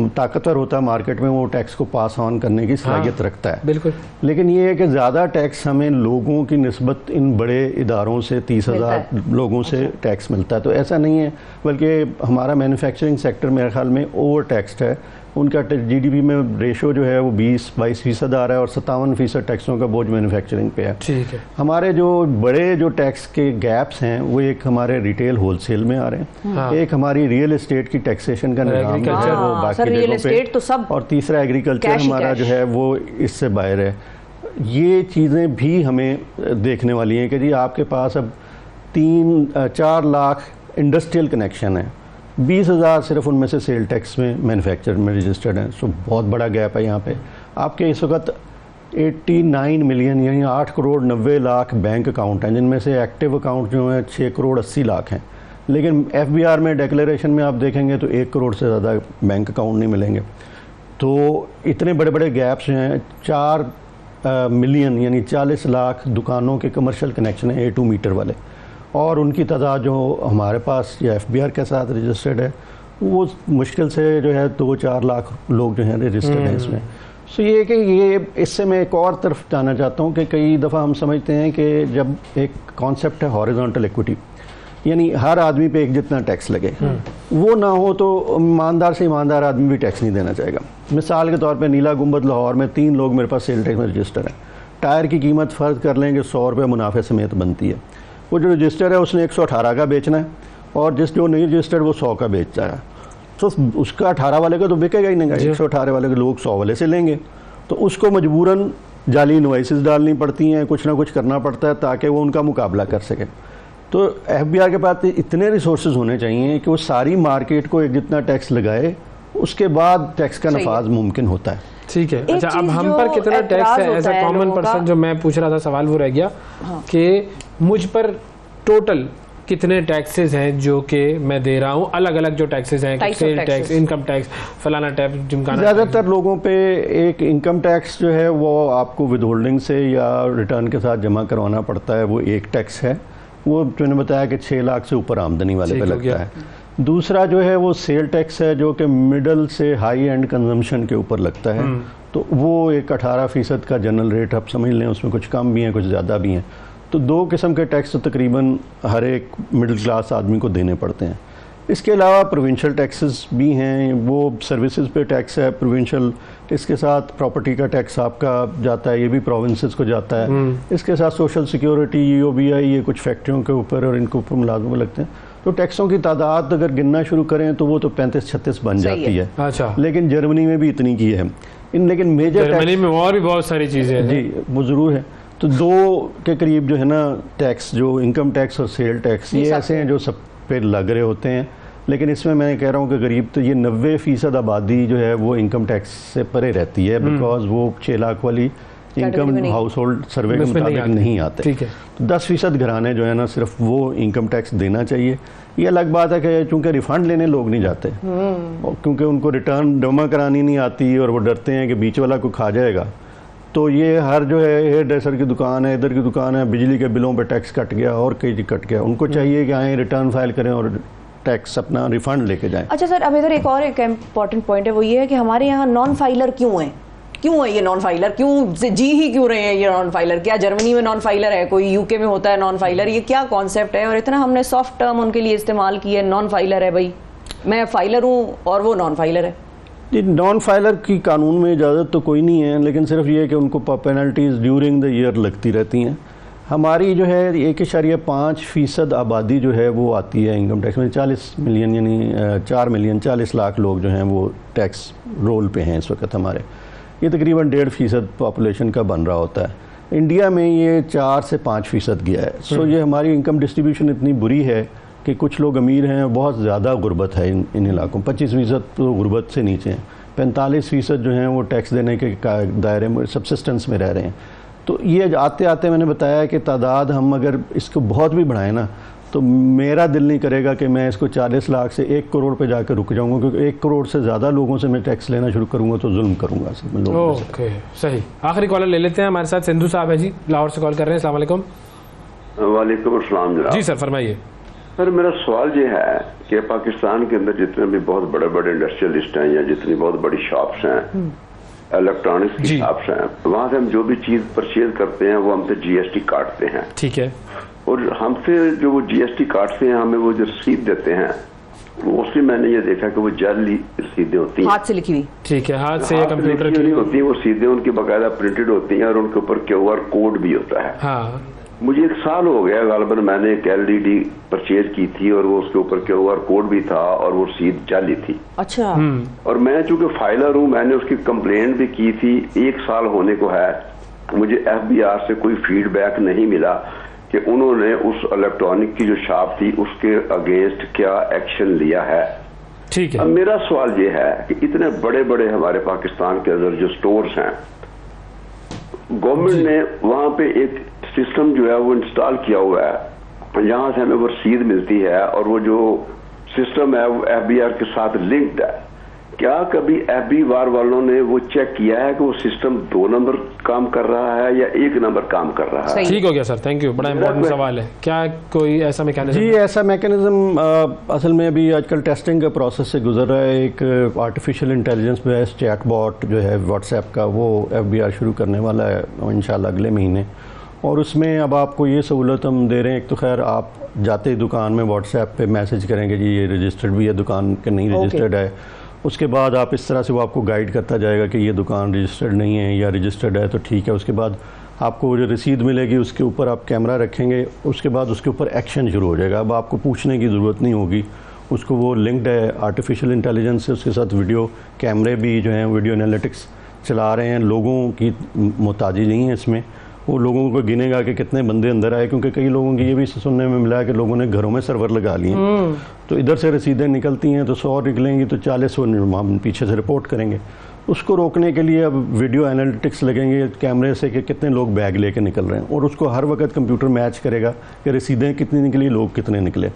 Speaker 7: ताकतवर होता है मार्केट में वो टैक्स को पास ऑन करने की सलाहियत रखता है।
Speaker 2: बिल्कुल।
Speaker 7: लेकिन ये है कि ज़्यादा टैक्स हमें लोगों की निस्बत इन बड़े इदारों से 30,000 लोगों से टैक्स मिलता है। तो ऐसा नहीं है, बल्कि हमारा मैन्युफैक्चरिंग सेक्टर मेरे ख्याल में ओवर टैक्सड है। उनका GDP में रेशो जो है वो 20-22% आ रहा है और 57% टैक्सों का बोझ मैन्युफैक्चरिंग पे है।
Speaker 2: ठीक है।
Speaker 7: हमारे जो बड़े जो टैक्स के गैप्स हैं वो एक हमारे रिटेल होलसेल में आ रहे हैं, एक हमारी रियल एस्टेट की टैक्सेशन का निज़ाम है वो बाकी जगहों पे, और तीसरा एग्रीकल्चर हमारा जो है वो इससे बाहर है। ये चीज़ें भी हमें देखने वाली हैं कि जी आपके पास अब 3-4 लाख इंडस्ट्रियल कनेक्शन है, 20,000 सिर्फ उनमें से सेल टैक्स में मैन्युफैक्चर में रजिस्टर्ड हैं। सो बहुत बड़ा गैप है यहाँ पे। आपके इस वक्त 89 मिलियन यानी 8 करोड़ 90 लाख बैंक अकाउंट हैं, जिनमें से एक्टिव अकाउंट जो हैं 6 करोड़ 80 लाख हैं। लेकिन FBR में डिक्लेरेशन में आप देखेंगे तो 1 करोड़ से ज़्यादा बैंक अकाउंट नहीं मिलेंगे। तो इतने बड़े बड़े गैप्स हैं। 4 मिलियन यानी 40 लाख दुकानों के कमर्शियल कनेक्शन हैं A2 मीटर वाले, और उनकी तादाद जो हमारे पास या FBR के साथ रजिस्टर्ड है वो मुश्किल से जो है 2-4 लाख लोग जो हैं रजिस्टर्ड हैं इसमें। सो ये कि ये इससे मैं एक और तरफ जाना चाहता हूँ कि कई दफ़ा हम समझते हैं कि जब एक कॉन्सेप्ट है हॉरिजॉन्टल इक्विटी, यानी हर आदमी पे एक जितना टैक्स लगे, वो ना हो तो ईमानदार से ईमानदार आदमी भी टैक्स नहीं देना चाहेगा। मिसाल के तौर पे नीला गुंबद लाहौर में 3 लोग मेरे पास सेल टैक्स में रजिस्टर हैं। टायर की कीमत फ़र्ज कर लें कि 100 रुपये मुनाफे समेत बनती है। वो जो रजिस्टर है उसने 118 का बेचना है और जो नहीं रजिस्टर्ड वो 100 का बेचता है, तो उसका 18 वाले का तो बिकेगा ही नहीं, 118 वाले के लोग 100 वाले से लेंगे, तो उसको मजबूरन जाली इनवॉइसेस डालनी पड़ती हैं, कुछ ना कुछ करना पड़ता है ताकि वो उनका मुकाबला कर सके। तो FBR के पास इतने रिसोर्सेज होने चाहिए कि वो सारी मार्केट को एक जितना टैक्स लगाए, उसके बाद टैक्स का नफाज मुमकिन होता है।
Speaker 2: ठीक है। अच्छा, अब हम पर कितना टैक्स है एज अ कॉमन पर्सन, जो मैं पूछ रहा था सवाल वो रह गया कि मुझ पर टोटल कितने टैक्सेस हैं जो कि मैं दे रहा हूँ, अलग अलग जो टैक्सेस हैं, सेल टैक्स, इनकम टैक्स, फलाना टैक्स, जिमकाना।
Speaker 7: ज़्यादातर लोगों पे एक इनकम टैक्स जो है वो आपको विद होल्डिंग से या रिटर्न के साथ जमा करवाना पड़ता है, वो एक टैक्स है, वो मैंने बताया कि 6 लाख से ऊपर आमदनी वाले पे लगता है। दूसरा जो है वो सेल टैक्स है जो कि मिडल से हाई एंड कंजम्पशन के ऊपर लगता है, तो वो एक 18% का जनरल रेट आप समझ लें, उसमें कुछ कम भी हैं कुछ ज़्यादा भी हैं। तो 2 किस्म के टैक्स तो तकरीबन हर एक मिडिल क्लास आदमी को देने पड़ते हैं। इसके अलावा प्रोविंशियल टैक्सेस भी हैं, वो सर्विसेज पे टैक्स है प्रोविंशियल, इसके साथ प्रॉपर्टी का टैक्स आपका जाता है, ये भी प्रोविंसेस को जाता है। इसके साथ सोशल सिक्योरिटी, EOBI, ये कुछ फैक्ट्रियों के ऊपर और इनके ऊपर मुलाजमत लगते हैं। तो टैक्सों की तादाद अगर गिनना शुरू करें तो वो तो 35-36 बन जाती है।
Speaker 2: अच्छा।
Speaker 7: लेकिन जर्मनी में भी इतनी की है, लेकिन मेजर
Speaker 2: जर्मनी में और भी बहुत सारी चीज़ें हैं।
Speaker 7: जी वो ज़रूर है। तो 2 के करीब जो है ना टैक्स, जो इनकम टैक्स और सेल टैक्स, ये ऐसे हैं जो सब पे लग रहे होते हैं। लेकिन इसमें मैं कह रहा हूँ कि करीब तो ये 90% आबादी जो है वो इनकम टैक्स से परे रहती है, बिकॉज वो 6 लाख वाली इनकम हाउस होल्ड सर्वे के मुताबिक नहीं आते।
Speaker 2: ठीक है।
Speaker 7: तो 10% घराने जो है ना सिर्फ वो इनकम टैक्स देना चाहिए। ये अलग बात है कि चूंकि रिफंड लेने लोग नहीं जाते, क्योंकि उनको रिटर्न जमा करानी नहीं आती और वो डरते हैं कि बीच वाला को खा जाएगा। तो ये हर जो है हेयर ड्रेसर की दुकान है, इधर की दुकान है, बिजली के बिलों पे टैक्स कट गया और कई चीज कट गया, उनको चाहिए कि आए रिटर्न फाइल करें और टैक्स अपना रिफंड लेके जाएं।
Speaker 1: अच्छा सर, अब इधर एक इम्पॉर्टेंट पॉइंट है, वो ये है कि हमारे यहाँ नॉन फाइलर क्यों है ये नॉन फाइलर क्यों जी ही क्यों रहे हैं ये नॉन फाइलर? क्या जर्मनी में नॉन फाइलर है, कोई यूके में होता है नॉन फाइलर? ये क्या कॉन्सेप्ट है? और इतना हमने सॉफ्ट टर्म उनके लिए इस्तेमाल किया, नॉन फाइलर है। भाई मैं फाइलर हूँ और वो नॉन फाइलर है।
Speaker 7: जी, नॉन फाइलर की कानून में इजाज़त तो कोई नहीं है, लेकिन सिर्फ ये है कि उनको पेनल्टीज ड्यूरिंग द ईयर लगती रहती हैं। हमारी जो है 1.5% आबादी जो है वो आती है इनकम टैक्स में। 40 मिलियन यानी 4 मिलियन 40 लाख लोग जो हैं वो टैक्स रोल पे हैं इस वक्त हमारे। ये तकरीबन 1.5% पॉपुलेशन का बन रहा होता है। इंडिया में ये 4 से 5% गया है। सो ये हमारी इनकम डिस्ट्रीब्यूशन इतनी बुरी है कि कुछ लोग अमीर हैं, बहुत ज़्यादा गुर्बत है इन इलाकों में। 25% तो गुर्बत से नीचे हैं, 45% जो हैं वो टैक्स देने के दायरे में सब्सिस्टेंस में रह रहे हैं। तो ये आते आते मैंने बताया कि तादाद हम अगर इसको बहुत भी बढ़ाएं ना, तो मेरा दिल नहीं करेगा कि मैं इसको 40 लाख से 1 करोड़ पे जाकर रुक जाऊंगा, क्योंकि 1 करोड़ से ज़्यादा लोगों से मैं टैक्स लेना शुरू करूंगा तो जुल्म करूंगा।
Speaker 2: ओके, सही। आखिरी कॉलर ले लेते हैं, हमारे साथ सिंधु साहब है जी, लाहौर से कॉल कर रहे हैं। अस्सलाम वालेकुम।
Speaker 11: वालेकुम अस्सलाम जनाब।
Speaker 2: जी सर, फरमाइए।
Speaker 11: सर मेरा सवाल ये है कि पाकिस्तान के अंदर जितने भी बहुत बड़े बड़े इंडस्ट्रियलिस्ट हैं या जितनी बहुत बड़ी शॉप्स हैं, इलेक्ट्रॉनिक्स की शॉप्स हैं, वहाँ से हम जो भी चीज़ परचेज करते हैं वो हमसे GST काटते हैं।
Speaker 2: ठीक है।
Speaker 11: और हमसे जो वो GST काटते हैं, हमें वो जो रसीद देते हैं, मोस्टली मैंने ये देखा कि वो जाली रसीदें होती हैं,
Speaker 1: हाथ से लिखी हुई।
Speaker 2: ठीक है, हाथ से या कंप्यूटर की
Speaker 11: होती है। वो रसीदें उनकी बाकायदा प्रिंटेड होती हैं और उनके ऊपर QR कोड भी होता है।
Speaker 2: हाँ।
Speaker 11: मुझे 1 साल हो गया गालबन, मैंने एक LED परचेज की थी और वो उसके ऊपर QR कोड भी था और वो रसीद जाली थी।
Speaker 1: अच्छा।
Speaker 11: और मैं चूंकि फाइलर हूँ, मैंने उसकी कंप्लेंट भी की थी। 1 साल होने को है, मुझे FBR से कोई फीडबैक नहीं मिला कि उन्होंने उस इलेक्ट्रॉनिक की जो शॉप थी उसके अगेंस्ट क्या एक्शन लिया है।
Speaker 2: ठीक है।
Speaker 11: अब मेरा सवाल ये है कि इतने बड़े बड़े हमारे पाकिस्तान के अंदर जो स्टोर्स हैं, गवर्नमेंट ने वहां पे एक सिस्टम जो है वो इंस्टॉल किया हुआ है, जहां से हमें वो रसीद मिलती है और वो जो सिस्टम है वो FBR के साथ लिंक्ड है। क्या कभी FBR वालों ने वो चेक किया है कि वो सिस्टम 2 नंबर काम कर रहा है या 1 नंबर काम कर रहा है?
Speaker 2: ठीक हो गया सर, थैंक यू। बड़ा इंपॉर्टेंट सवाल है। क्या कोई ऐसा मैकेनिज्म?
Speaker 7: जी, ऐसा मैकेनिज्म असल में अभी आजकल टेस्टिंग के प्रोसेस से गुजर रहा है। एक आर्टिफिशियल इंटेलिजेंस बेस्ड चैटबॉट जो है व्हाट्सएप का, वो FBR शुरू करने वाला है इंशाल्लाह अगले महीने। और उसमें अब आपको ये सहूलत हम दे रहे हैं, एक तो खैर आप जाते ही दुकान में व्हाट्सएप पे मैसेज करेंगे जी ये रजिस्टर्ड भी है दुकान के नहीं रजिस्टर्ड है। उसके बाद आप इस तरह से वो आपको गाइड करता जाएगा कि ये दुकान रजिस्टर्ड नहीं है या रजिस्टर्ड है तो ठीक है। उसके बाद आपको जो रसीद मिलेगी उसके ऊपर आप कैमरा रखेंगे, उसके बाद उसके ऊपर एक्शन शुरू हो जाएगा। अब आपको पूछने की ज़रूरत नहीं होगी, उसको वो लिंक्ड है आर्टिफिशियल इंटेलिजेंस से, उसके साथ वीडियो कैमरे भी जो हैं वीडियो एनालिटिक्स चला रहे हैं। लोगों की मोहताजी नहीं है इसमें, वो लोगों को गिनेगा कि कितने बंदे अंदर आए, क्योंकि कई लोगों की ये भी सुनने में मिला है कि लोगों ने घरों में सर्वर लगा लिए, तो इधर से रसीदें निकलती हैं तो 100 निकलेंगी तो 40 हम पीछे से रिपोर्ट करेंगे। उसको रोकने के लिए अब वीडियो एनालिटिक्स लगेंगे कैमरे से कि कितने लोग बैग लेके निकल रहे हैं, और उसको हर वक्त कंप्यूटर मैच करेगा कि रसीदें कितनी निकली, लोग कितने निकले।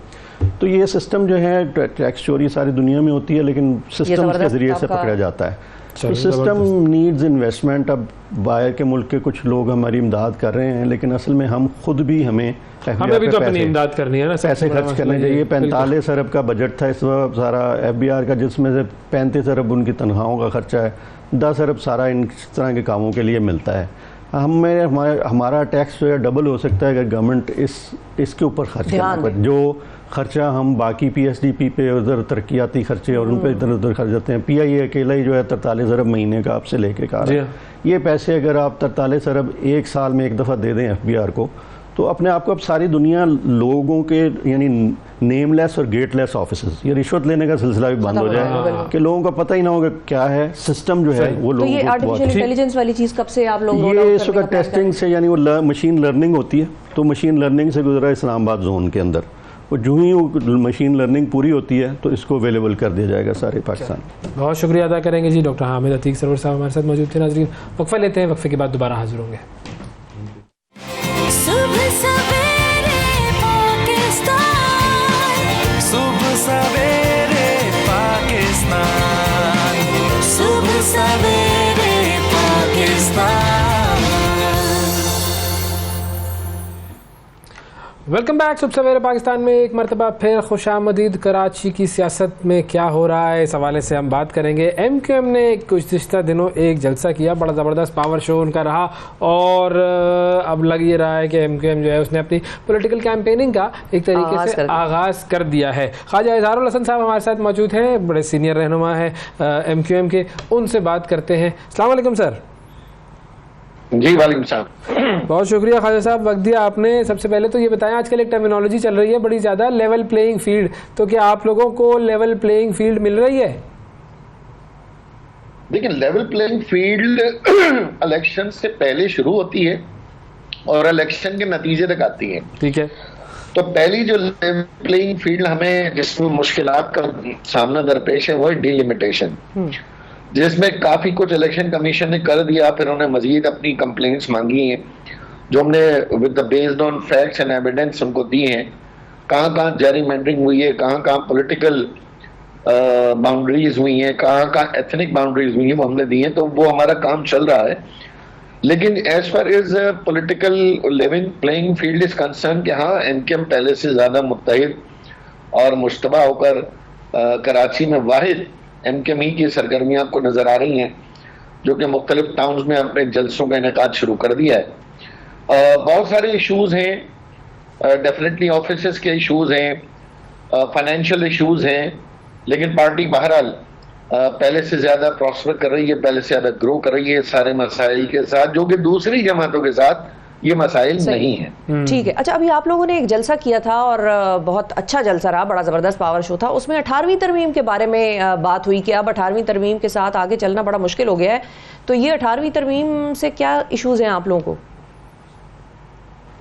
Speaker 7: तो ये सिस्टम जो है, टैक्स चोरी सारी दुनिया में होती है लेकिन सिस्टम के ज़रिए से पकड़ा जाता है। तो सिस्टम नीड्स इन्वेस्टमेंट। अब बाहर के मुल्क के कुछ लोग हमारी इमदाद कर रहे हैं, लेकिन असल में हम खुद भी हमें
Speaker 2: भी तो अपनी इमदाद करनी है ना,
Speaker 7: पैसे खर्च करने चाहिए। 45 अरब का बजट था इस वक्त सारा FBR का, जिसमें से 35 अरब उनकी तनख्वाहों का खर्चा है, 10 अरब सारा इन तरह के कामों के लिए मिलता है। हमारा टैक्स जो है डबल हो सकता है अगर गवर्नमेंट इसके ऊपर खर्च करने पर। जो खर्चा हम बाकी PSDP पे उधर तरक्याती खर्चे और उन पर इधर उधर खर्च जाते हैं, PIA अकेला ही जो है 43 अरब महीने का आपसे लेके का रहा है। ये पैसे अगर आप 43 अरब एक साल में एक दफ़ा दे दें FBR को, तो अपने आप को अब सारी दुनिया लोगों के यानी नेमलेस और गेटलेस ऑफिसेस, ये रिश्वत लेने का सिलसिला भी बंद हो जाए कि लोगों को पता ही ना होगा क्या है सिस्टम जो है वो लोगों को।
Speaker 1: ये आर्टिफिशियल इंटेलिजेंस वाली चीज़ कब से आप लोग
Speaker 7: ये इस वक्त टेस्टिंग से, यानी वो मशीन लर्निंग होती है, तो मशीन लर्निंग से गुजरा इस्लामाबाद जोन के अंदर, और जो ही वो मशीन लर्निंग पूरी होती है तो इसको अवेलेबल कर दिया जाएगा सारे पाकिस्तान।
Speaker 2: बहुत शुक्रिया अदा करेंगे जी। डॉक्टर हामिद अतीक सरवर साहब हमारे साथ मौजूद थे। नाज़रीन, वक्फा लेते हैं, वक्फे के बाद दोबारा हाजिर होंगे।
Speaker 4: सुबह सवेरे पाकिस्तान,
Speaker 12: सुबह सवेरे पाकिस्तान,
Speaker 4: सुबह सवेरे पाकिस्तान।
Speaker 2: Welcome back. सुबह सवेरे पाकिस्तान में एक मरतबा फिर खुशामदीद। कराची की सियासत में क्या हो रहा है इस हवाले से हम बात करेंगे। MQM ने गुज़िश्ता दिनों एक जलसा किया, बड़ा ज़बरदस्त पावर शो उनका रहा, और अब लग ये रहा है कि MQM जो है उसने अपनी पॉलिटिकल कैंपेनिंग का एक तरीके से आगाज़ कर दिया है। ख्वाजा इज़हारुल हसन साहब हमारे साथ मौजूद हैं, बड़े सीनियर रहनुमा है MQM के, उनसे बात करते हैं। अस्सलाम वालेकुम सर।
Speaker 13: जी वालेकुम सलाम।
Speaker 2: बहुत शुक्रिया ख्वाजा साहब, वक्त दिया आपने। सबसे पहले तो ये बताएं, आजकल एक टर्मिनोलॉजी चल रही है बड़ी ज़्यादा, लेवल प्लेइंग फील्ड, तो क्या आप लोगों को लेवल प्लेइंग फील्ड मिल रही है?
Speaker 13: देखिए, लेवल प्लेइंग फील्ड इलेक्शन से पहले शुरू होती है और इलेक्शन के नतीजे तक आती है।
Speaker 2: ठीक है।
Speaker 13: तो पहली जो लेवल प्लेइंग फील्ड हमें जिसमें मुश्किलात का सामना दरपेश है वो है डिलिमिटेशन, जिसमें काफी कुछ इलेक्शन कमीशन ने कर दिया, फिर उन्होंने मजीद अपनी कंप्लेंट्स मांगी हैं जो हमने with the based on facts and evidence उनको दिए हैं। कहाँ कहाँ जेरीमैंडरिंग हुई है, कहाँ कहाँ पॉलिटिकल बाउंड्रीज हुई हैं, कहाँ कहाँ एथनिक बाउंड्रीज हुई हैं, वो हमने दी हैं। तो वो हमारा काम चल रहा है। लेकिन as far as political living playing field is concern कि हाँ, एमकेएम पहले से ज्यादा मुत्तहिद और मुश्तबा होकर कराची में वाहिद एमकेएम ही की सरगर्मियां आपको नजर आ रही हैं, जो कि मुख्तलिफ टाउन्स में अपने जलसों का इनेकाद शुरू कर दिया है। बहुत सारे इशूज हैं, डेफिनेटली ऑफिस के इशूज हैं, फाइनेंशियल इशूज हैं, लेकिन पार्टी बहरहाल पहले से ज्यादा प्रॉस्पर कर रही है, पहले से ज्यादा ग्रो कर रही है सारे मसाइल के साथ, जो कि दूसरी जमातों के साथ ये मसाइल नहीं है।
Speaker 1: ठीक है। अच्छा, अभी आप लोगों ने एक जलसा किया था और बहुत अच्छा जलसा रहा, बड़ा जबरदस्त पावर शो था, उसमें 18वीं तरमीम के बारे में बात हुई कि अब 18वीं तरमीम के साथ आगे चलना बड़ा मुश्किल हो गया है। तो ये 18वीं तरमीम से क्या इश्यूज हैं आप लोगों को?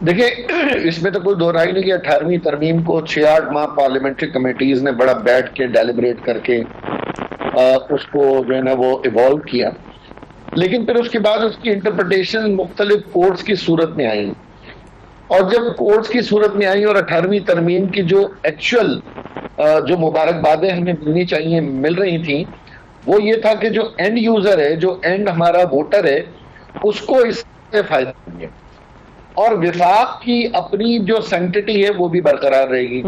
Speaker 13: देखिए, इसमें तो कोई दो राय नहीं कि 18वीं तरमीम को 6-8 माह पार्लियामेंट्री कमेटीज ने बड़ा बैठ के डेलिब्रेट करके उसको जो है ना वो इवॉल्व किया, लेकिन फिर उसके बाद उसकी इंटरप्रिटेशन मुख्तलिफ कोर्ट्स की सूरत में आई, और जब कोर्ट्स की सूरत में आई और 18वीं तरमीम की जो एक्चुअल जो मुबारकबादें हमें मिलनी चाहिए मिल रही थी, वो ये था कि जो एंड यूजर है, जो एंड हमारा वोटर है, उसको इससे फायदा मिले और विफाक की अपनी जो सैंक्टिटी है वो भी बरकरार रहेगी।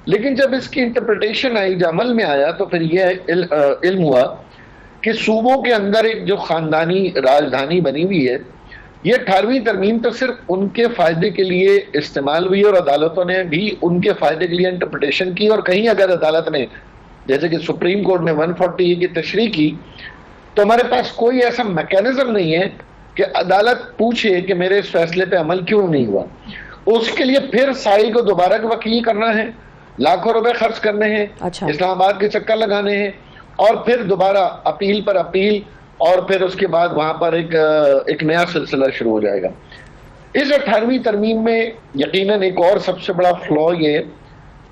Speaker 13: लेकिन जब इसकी इंटरप्रिटेशन आई, जो अमल में आया, तो फिर यह इल्म हुआ कि सूबों के अंदर एक जो खानदानी राजधानी बनी हुई है, ये 18वीं तरमीम तो सिर्फ उनके फायदे के लिए इस्तेमाल हुई और अदालतों ने भी उनके फायदे के लिए इंटरप्रिटेशन की। और कहीं अगर अदालत ने, जैसे कि सुप्रीम कोर्ट ने 140 की तशरीह की, तो हमारे पास कोई ऐसा मैकेनिज्म नहीं है कि अदालत पूछे कि मेरे इस फैसले पे अमल क्यों नहीं हुआ। उसके लिए फिर साइल को दोबारा वकील करना है, लाखों रुपए खर्च करने हैं,
Speaker 1: अच्छा।
Speaker 13: इस्लामाबाद के चक्कर लगाने हैं, और फिर दोबारा अपील पर अपील, और फिर उसके बाद वहां पर एक नया सिलसिला शुरू हो जाएगा। इस 18वीं तरमीम में यकीनन एक और सबसे बड़ा फ्लॉ ये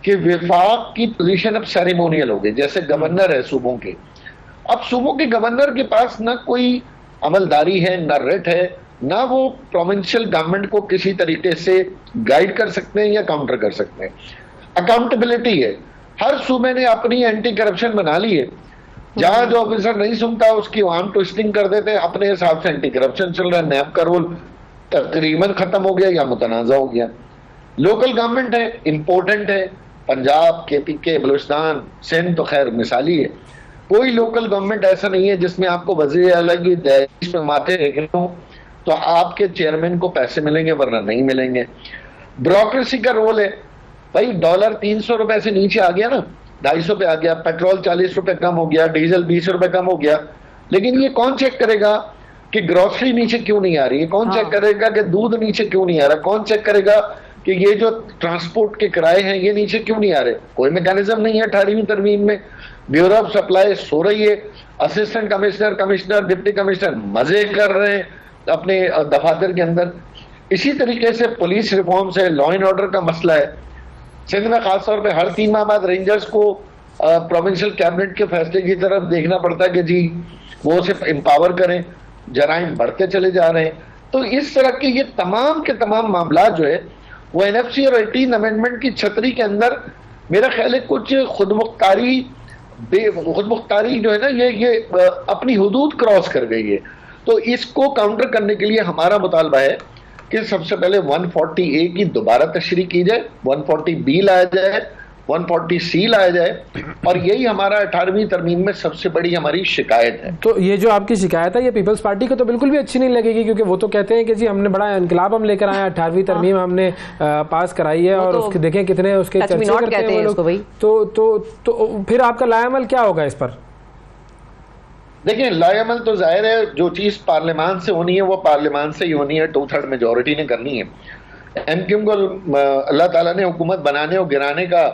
Speaker 13: कि विफाक की पोजीशन अब सेरेमोनियल हो गई। जैसे गवर्नर है सूबों के, अब सूबों के गवर्नर के पास ना कोई अमलदारी है, ना रिट है, ना वो प्रोविंशियल गवर्नमेंट को किसी तरीके से गाइड कर सकते हैं या काउंटर कर सकते हैं। अकाउंटेबिलिटी है, हर सूबे ने अपनी एंटी करप्शन बना ली है, जहां जो ऑफिसर नहीं सुनता उसकी आर्म ट्विस्टिंग कर देते हैं, अपने हिसाब से एंटी करप्शन चल रहा है। नैब का रोल तकरीबन खत्म हो गया या मुतनाज़ा हो गया। लोकल गवर्नमेंट है, इम्पोर्टेंट है, पंजाब, KPK, बलूचिस्तान, सिंध तो खैर मिसाली है। कोई लोकल गवर्नमेंट ऐसा नहीं है जिसमें आपको वज़ीर आला की दहलीज पे माथे रखने हो तो आपके चेयरमैन को पैसे मिलेंगे, वरना नहीं मिलेंगे। ब्यूरोक्रेसी का रोल है, भाई डॉलर 300 रुपए से नीचे आ गया ना, 250 पे आ गया, पेट्रोल 40 रुपए कम हो गया, डीजल 20 रुपए कम हो गया, लेकिन ये कौन चेक करेगा कि ग्रोसरी नीचे क्यों नहीं आ रही है? कौन चेक करेगा कि दूध नीचे क्यों नहीं आ रहा? कौन चेक करेगा कि ये जो ट्रांसपोर्ट के किराए हैं ये नीचे क्यों नहीं आ रहे? कोई मैकेनिज्म नहीं है 18वीं तरमीम में। ब्यूरो ऑफ सप्लाई सो रही है, assistant commissioner, commissioner, deputy commissioner मजे कर रहे हैं अपने दफातर के अंदर। इसी तरीके से पुलिस रिफॉर्म से लॉ एंड ऑर्डर का मसला है। सिंध में खासतौर पर हर 3 माह बाद रेंजर्स को प्रोविंशियल कैबिनेट के फैसले की तरफ देखना पड़ता है कि जी वो सिर्फ एम्पावर करें, जराइम बढ़ते चले जा रहे हैं। तो इस तरह के ये तमाम के तमाम मामला जो है वो NFC और 18 अमेंडमेंट की छतरी के अंदर मेरा ख्याल है कुछ खुदमुख्तारी जो है ना ये अपनी हुदूद क्रॉस कर गई है। तो इसको काउंटर करने के लिए हमारा मुतालबा है कि सबसे पहले 140A की दोबारा तशरीह की जाए, 140B लाया जाए, 140C लाया जाए, और यही हमारा 18वीं तरमीम में सबसे बड़ी हमारी शिकायत है।
Speaker 2: तो ये जो आपकी शिकायत है ये पीपल्स पार्टी को तो बिल्कुल भी अच्छी नहीं लगेगी, क्योंकि वो तो कहते हैं कि जी हमने बड़ा इनकलाब हम लेकर आए, 18वीं तरमीम हमने पास कराई है, और उसके देखें कितने उसके चर्चे करते हैं वो लोग। तो फिर आपका लाएमल क्या होगा इस पर?
Speaker 13: देखिए लाएमल तो जाहिर है, जो चीज पार्लियामान से होनी है वो पार्लियामान से ही होनी है, 2/3 मेजोरिटी ने करनी है। एमक्यूएम को अल्लाह ताला ने हुकूमत बनाने और गिराने का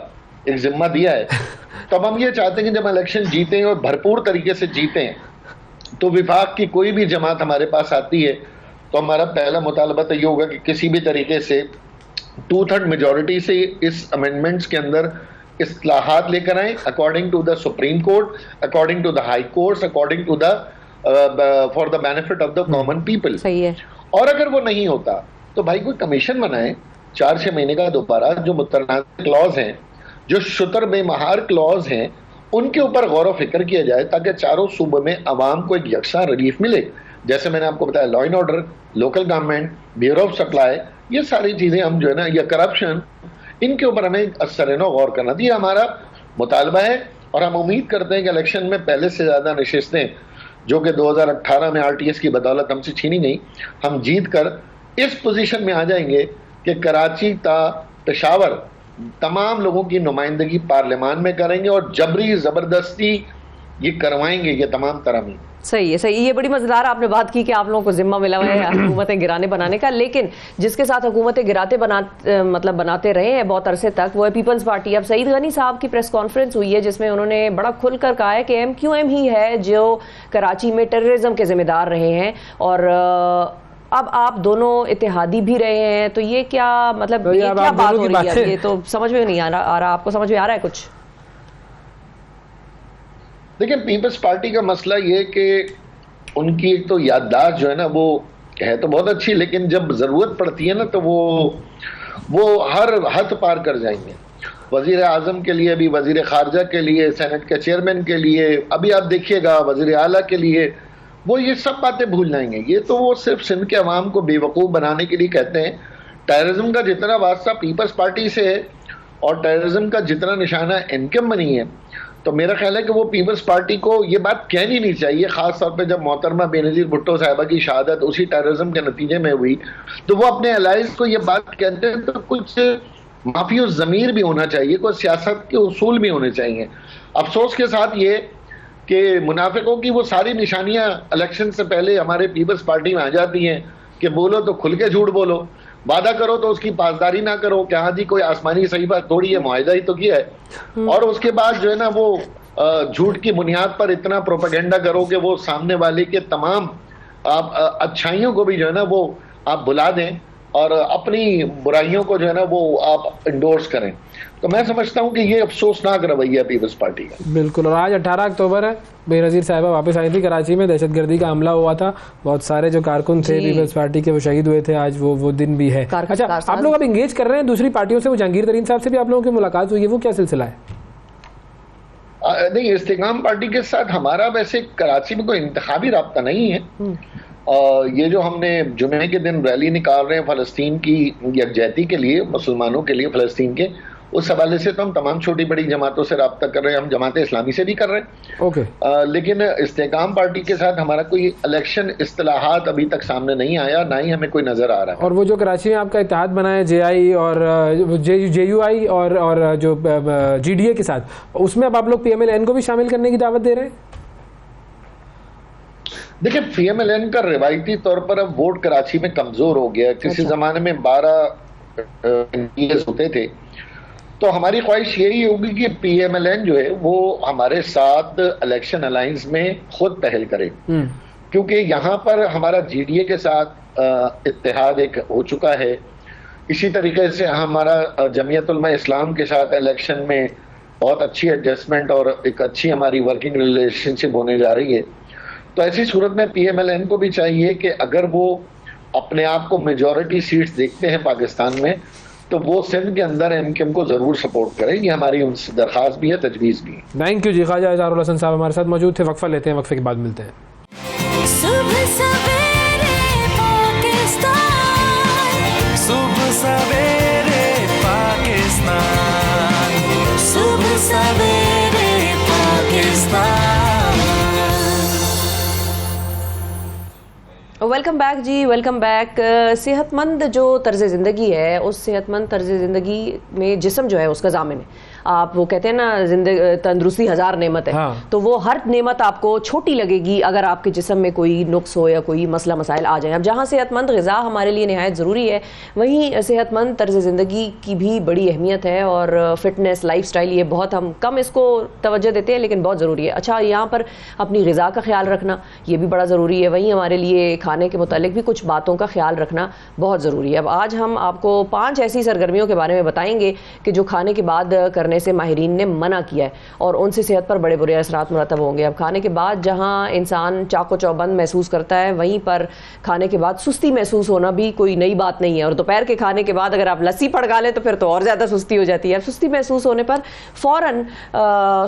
Speaker 13: एक जिम्मा दिया है, तो अब हम ये चाहते हैं कि जब इलेक्शन जीतें और भरपूर तरीके से जीतें, तो विफाक की कोई भी जमात हमारे पास आती है तो हमारा पहला मुतालबा तो ये होगा कि किसी भी तरीके से 2/3 मेजोरिटी से इस अमेंडमेंट्स के अंदर इस्लाहात लेकर आए, according to the supreme court, according to the high courts, according to the for the benefit of the common people.
Speaker 1: सही है।
Speaker 13: और अगर वो नहीं होता तो भाई कोई कमीशन बनाए 4-6 महीने का दोबारा, जो मुतनाज़ क्लॉज हैं, जो शुतर बेमहार क्लॉज हैं, उनके ऊपर गौर व फिक्र किया जाए ताकि चारों सूबों में आवाम को एक यकसा रिलीफ मिले। जैसे मैंने आपको बताया, law and order, local government, bureau of supply, ये सारी चीजें हम जो है ना, या करप्शन, इनके ऊपर हमें असरनो गौर करना चाहिए, हमारा मुतालबा है। और हम उम्मीद करते हैं कि इलेक्शन में पहले से ज्यादा नशिस्तें जो कि 2018 में आरटीएस की बदौलत हमसे छीनी गई, हम जीत कर इस पोजीशन में आ जाएंगे कि कराची ता पेशावर तमाम लोगों की नुमाइंदगी पार्लियामान में करेंगे और जबरी जबरदस्ती ये करवाएंगे ये तमाम तरह।
Speaker 1: सही है, सही। ये बड़ी मजेदार आपने बात की कि आप लोगों को जिम्मा मिला हुआ है हुकूमतें गिराने बनाने का, लेकिन जिसके साथ हुकूमतें बनाते रहे हैं बहुत अरसे तक, वो है पीपल्स पार्टी। अब सईद गनी साहब की प्रेस कॉन्फ्रेंस हुई है जिसमें उन्होंने बड़ा खुलकर कहा है कि एमक्यूएम ही है जो कराची में टेररिज्म के जिम्मेदार रहे हैं, और अब आप दोनों इत्तेहादी भी रहे हैं, तो ये क्या मतलब, ये क्या बात हो रही है? ये तो समझ में नहीं आ रहा। आपको समझ में आ रहा है कुछ?
Speaker 13: देखिए, पीपल्स पार्टी का मसला ये कि उनकी एक तो याददाश्त जो है ना, वो है तो बहुत अच्छी, लेकिन जब जरूरत पड़ती है ना तो वो हर हद पार कर जाएंगे। वजीर आजम के लिए, अभी वजीर खारजा के लिए, सेनेट के चेयरमैन के लिए, अभी आप देखिएगा वजीर आला के लिए, वो ये सब बातें भूल जाएंगे। ये तो वो सिर्फ सिंध के अवाम को बेवकूफ़ बनाने के लिए कहते हैं। टेररिज्म का जितना वास्ता पीपल्स पार्टी से है और टेररिज्म का जितना निशाना इनकम बनी है, तो मेरा ख्याल है कि वो पीपल्स पार्टी को ये बात कहनी नहीं चाहिए, खास तौर पे जब मोहतरमा बेनज़ीर भुट्टो साहिबा की शहादत उसी टेररिज्म के नतीजे में हुई, तो वो अपने एलाइज को ये बात कहते हैं तो कुछ माफी और ज़मीर भी होना चाहिए, कुछ सियासत के उसूल भी होने चाहिए। अफसोस के साथ ये कि मुनाफिकों की वो सारी निशानियां इलेक्शन से पहले हमारे पीपल्स पार्टी में आ जाती हैं कि बोलो तो खुल के झूठ बोलो, वादा करो तो उसकी पासदारी ना करो कि हाँ जी कोई आसमानी सही बात थोड़ी है, मुआहिदा ही तो किया है, और उसके बाद जो है ना वो झूठ की बुनियाद पर इतना प्रोपेगेंडा करो कि वो सामने वाले के तमाम आप अच्छाइयों को भी जो है ना वो आप भुला दें और अपनी बुराइयों को जो है ना वो आप इंडोर्स करें। तो मैं समझता हूं कि ये अफसोसनाक रवैया पीपल्स पार्टी का।
Speaker 2: बिल्कुल। और आज 18 अक्टूबर है, बेनज़ीर साहिबा वापस आई थी कराची में, दहशतगर्दी का हमला हुआ था, बहुत सारे जो कारकुन थे पीपल्स पार्टी के वो शहीद हुए थे, आज वो दिन भी है। अच्छा, आप लोग अब इंगेज कर रहे हैं दूसरी पार्टियों से, वो जहांगीर तरीन साहब से भी आप लोगों की मुलाकात हुई है, वो क्या सिलसिला है?
Speaker 13: नहीं, इस्तेकाम पार्टी के साथ हमारा वैसे कराची में कोई इंतखाबी राब्ता नहीं है। ये जो हमने जुमे के दिन रैली निकाल रहे हैं फ़लस्तीन की यकजहती के लिए, मुसलमानों के लिए फ़लस्तीन के, उस हवाले से तो हम तमाम छोटी बड़ी जमातों से रब्ता कर रहे हैं, हम जमात इस्लामी से भी कर रहे हैं।
Speaker 2: ओके।
Speaker 13: लेकिन इस्तेकाम पार्टी के साथ हमारा कोई इलेक्शन इस्तिलाहात अभी तक सामने नहीं आया, ना ही हमें कोई नजर आ रहा है।
Speaker 2: और वो जो कराची में आपका इत्तेहाद बना है JI और JUI और जो GDA के साथ, उसमें अब आप लोग PMLN को भी शामिल करने की दावत दे रहे हैं?
Speaker 13: देखिए, PMLN का रिवायती तौर पर अब वोट कराची में कमजोर हो गया। किसी जमाने में 12 MPs होते थे, तो हमारी ख्वाहिश यही होगी कि PMLN जो है वो हमारे साथ इलेक्शन अलायंस में खुद पहल करे, क्योंकि यहाँ पर हमारा GDA के साथ इत्तेहाद एक हो चुका है। इसी तरीके से हमारा जमीयत उलमा इस्लाम के साथ इलेक्शन में बहुत अच्छी एडजस्टमेंट और एक अच्छी हमारी वर्किंग रिलेशनशिप होने जा रही है। तो ऐसी सूरत में PMLN को भी चाहिए कि अगर वो अपने आप को मेजॉरिटी सीट्स देखते हैं पाकिस्तान में, तो वो सिंध के अंदर MKM को जरूर सपोर्ट करें। ये हमारी उनसे दरख्वास्त भी है, तजवीज़ भी है।
Speaker 2: थैंक यू जी। ख्वाजा इज़हारुल हसन साहब हमारे साथ मौजूद थे। वक्फा लेते हैं, वक्फे के बाद मिलते हैं।
Speaker 4: सुबह सवेरे पाकिस्तान,
Speaker 12: सुबह सवेरे पाकिस्तान,
Speaker 4: सुबह सवेरे पाकिस्तान।
Speaker 1: वेलकम बैक जी, वेलकम बैक। सेहतमंद जो तर्ज ज़िंदगी है, उस सेहतमंद तर्ज ज़िंदगी में जिस्म जो है उसका ज़ामिन है। आप वो कहते हैं ना जिंदगी तंदुरुस्ती 1000 नेमत है।
Speaker 2: हाँ।
Speaker 1: तो वो हर नेमत आपको छोटी लगेगी अगर आपके जिस्म में कोई नुक्स हो या कोई मसला मसाइल आ जाए। अब जहाँ सेहतमंद ग़िज़ा हमारे लिए नहायत ज़रूरी है, वहीं सेहतमंद तर्ज ज़िंदगी की भी बड़ी अहमियत है और फिटनेस लाइफस्टाइल, ये बहुत हम कम इसको तवज्जो देते हैं लेकिन बहुत ज़रूरी है। अच्छा, यहाँ पर अपनी ग़िज़ा का ख्याल रखना ये भी बड़ा ज़रूरी है, वहीं हमारे लिए खाने के मुतालिक भी कुछ बातों का ख्याल रखना बहुत ज़रूरी है। अब आज हम आपको 5 ऐसी सरगर्मियों के बारे में बताएंगे कि जो खाने के बाद करने से माहिरीन ने मना किया है और उनसे सेहत पर बड़े बुरे असरात मुरतब होंगे। अब खाने के बाद जहाँ इंसान चाको चौबंद महसूस करता है, वहीं पर खाने के बाद सुस्ती महसूस होना भी कोई नई बात नहीं है। और दोपहर के खाने के बाद अगर आप लस्सी पड़गा लें तो फिर तो और ज़्यादा सुस्ती हो जाती है। अब सुस्ती महसूस होने पर फ़ौरन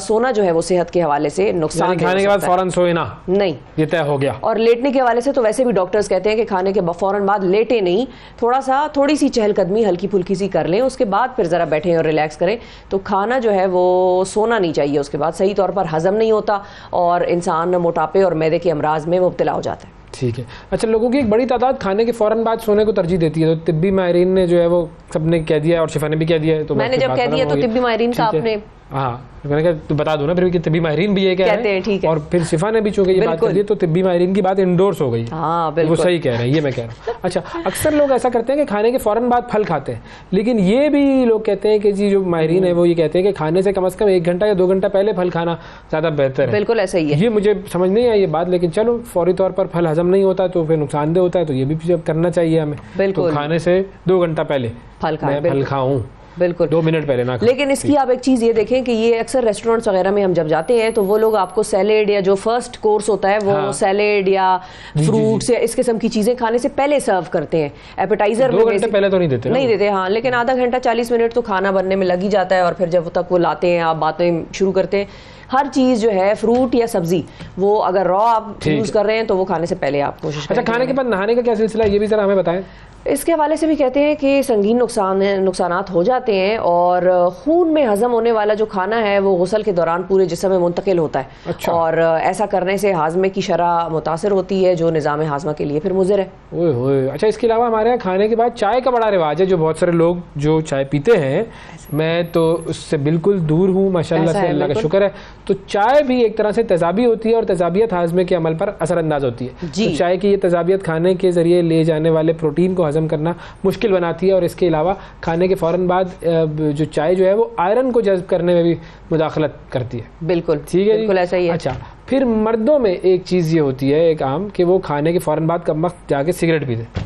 Speaker 1: सोना जो है वो सेहत के हवाले से नुकसान,
Speaker 2: खाने के बाद फ़ौरन सोए ना,
Speaker 1: नहीं,
Speaker 2: ये तय हो गया।
Speaker 1: और लेटने के हवाले से तो वैसे भी डॉक्टर्स कहते हैं कि खाने के फ़ौरन बाद लेटे नहीं, थोड़ी सी चहलकदमी हल्की फुल्की सी कर लें, उसके बाद फिर ज़रा बैठें और रिलैक्स करें। तो खाना जो है वो सोना नहीं चाहिए, उसके बाद सही तौर पर हजम नहीं होता और इंसान मोटापे और मैदे के अमराज में मुब्तला हो जाता है।
Speaker 2: ठीक है। अच्छा, लोगों की एक बड़ी तादाद खाने के फ़ौरन बाद सोने को तरजीह देती है, तो तिब्बी माहिरीन ने जो है वो सबने कह दिया और शिफा ने भी कह दिया है। तो
Speaker 1: मैंने जब कह दिया तो तिब्बी माहिरीन का आपने,
Speaker 2: हाँ, मैंने कहा तो बता दो ना फिर कि तिब्बी माहिरीन भी ये कहते हैं,
Speaker 1: ठीक है।
Speaker 2: और फिर शिफा ने भी चूंकि ये बात कर दी तो तिब्बी माहिरीन की बात इंडोर्स हो गई।
Speaker 1: हाँ,
Speaker 2: वो सही कह रहे हैं, ये मैं कह रहा हूँ। अच्छा, अक्सर लोग ऐसा करते हैं कि खाने के फ़ौरन बाद फल खाते हैं, लेकिन ये भी लोग कहते हैं कि जी जो माहिरीन है वो ये कहते हैं कि खाने से कम 1 घंटा या 2 घंटा पहले फल खाना ज़्यादा बेहतर है।
Speaker 1: बिल्कुल ऐसा ही है।
Speaker 2: ये मुझे समझ नहीं आई ये बात, लेकिन चलो फौरी तौर पर फल हजम नहीं होता तो फिर नुकसानदेह होता है, तो ये भी जब करना चाहिए हमें।
Speaker 1: बिल्कुल,
Speaker 2: तो खाने से 2 घंटा पहले फल खाऊं,
Speaker 1: बिल्कुल
Speaker 2: 2 मिनट पहले ना।
Speaker 1: लेकिन इसकी आप एक चीज़ ये देखें कि ये अक्सर रेस्टोरेंट्स वगैरह में हम जब जाते हैं तो वो लोग आपको सैलेड या जो फर्स्ट कोर्स होता है वो सैलेड या फ्रूट्स या इस किस्म की चीज़ें खाने से पहले सर्व करते हैं। एपेटाइजर
Speaker 2: 2 घंटे पहले तो नहीं देते,
Speaker 1: हाँ, लेकिन आधा घंटा 40 मिनट तो खाना बनने में लग ही जाता है और फिर जब तक वो लाते हैं आप बातें शुरू करते हैं। हर चीज़ जो है फ्रूट या सब्जी वो अगर रॉ आप यूज़ कर रहे हैं तो वो खाने से पहले आप कोशिश करें।
Speaker 2: अच्छा, खाने के बाद नहाने का क्या सिलसिला है, ये भी ज़रा हमें बताएं।
Speaker 1: इसके हवाले से भी कहते हैं कि संगीन नुकसानात हो जाते हैं और खून में हजम होने वाला जो खाना है वो गुस्ल के दौरान पूरे जिस्म में मुंतकिल होता है।
Speaker 2: अच्छा।
Speaker 1: और ऐसा करने से हाजमे की शरह मुतासर होती है जो निज़ाम हाजमा के लिए फिर मुज़िर है।
Speaker 2: ओए होए। अच्छा, इसके अलावा हमारे यहाँ खाने के बाद चाय का बड़ा रिवाज है, जो बहुत सारे लोग जो चाय पीते हैं, मैं तो उससे बिल्कुल दूर हूँ माशाल्लाह से, अल्लाह का शुक्र है। तो चाय भी एक तरह से तेजाबी होती है और तेजाबियत हाजमे के अमल पर असरअंदाज होती है। तो चाय की ये तेजाबियत खाने के जरिए ले जाने वाले प्रोटीन को हजम करना मुश्किल बनाती है और इसके अलावा खाने के फ़ौरन बाद जो चाय जो है वो आयरन को जज़्ब करने में भी मुदाखलत करती है।
Speaker 1: बिल्कुल
Speaker 2: ठीक है,
Speaker 1: बिल्कुल ऐसा ही है।
Speaker 2: अच्छा, फिर मर्दों में एक चीज़ ये होती है एक आम कि वो खाने के फ़ौरन बाद कम वक्त जाके सिगरेट पीते।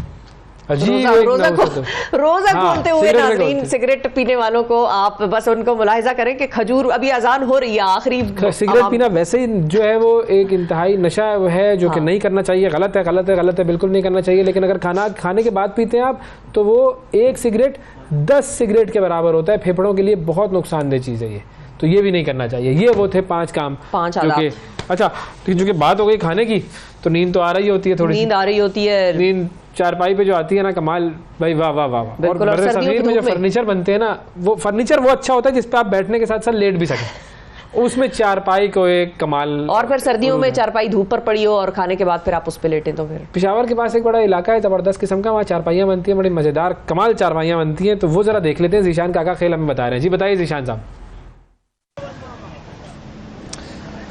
Speaker 1: रोजा खोलते हुए नाज़रीन सिगरेट पीने वालों को आप बस उनको मुलाहिजा करें कि खजूर, अभी अजान हो रही है, आखिरी
Speaker 2: सिगरेट पीना वैसे ही जो है वो एक इंतहाई नशा है जो कि नहीं करना चाहिए, गलत है, गलत है, गलत है, बिल्कुल नहीं करना चाहिए। लेकिन अगर खाने के बाद पीते हैं आप तो वो 1 सिगरेट 10 सिगरेट के बराबर होता है, फेफड़ों के लिए बहुत नुकसानदेह चीज़ है ये, तो ये भी नहीं करना चाहिए। ये वो थे 5 काम,
Speaker 1: 5
Speaker 2: अच्छा, जो कि बात हो गई खाने की, तो नींद तो आ रही होती है, थोड़ी
Speaker 1: नींद आ रही होती है,
Speaker 2: नींद चारपाई पे जो आती है ना, कमाल भाई, वाह वाह वाह। और सगीर में जो फर्नीचर बनते हैं ना, वो फर्नीचर वो अच्छा होता है जिस पे आप बैठने के साथ साथ लेट भी सकें, उसमें चारपाई को एक कमाल।
Speaker 1: और फिर सर्दियों में चारपाई धूप पर पड़ी हो और खाने के बाद फिर आप उस पे लेटें तो फिर।
Speaker 2: पेशावर के पास एक बड़ा इलाका है जबरदस्त किस्म का, वहाँ चारपाइयाँ बनती हैं, बड़ी मजेदार कमाल चारपाइयाँ बनती हैं, तो वो जरा देख लेते हैं। जीशान काका खेल हमें बता रहे हैं। जी बताइए जीशान साहब।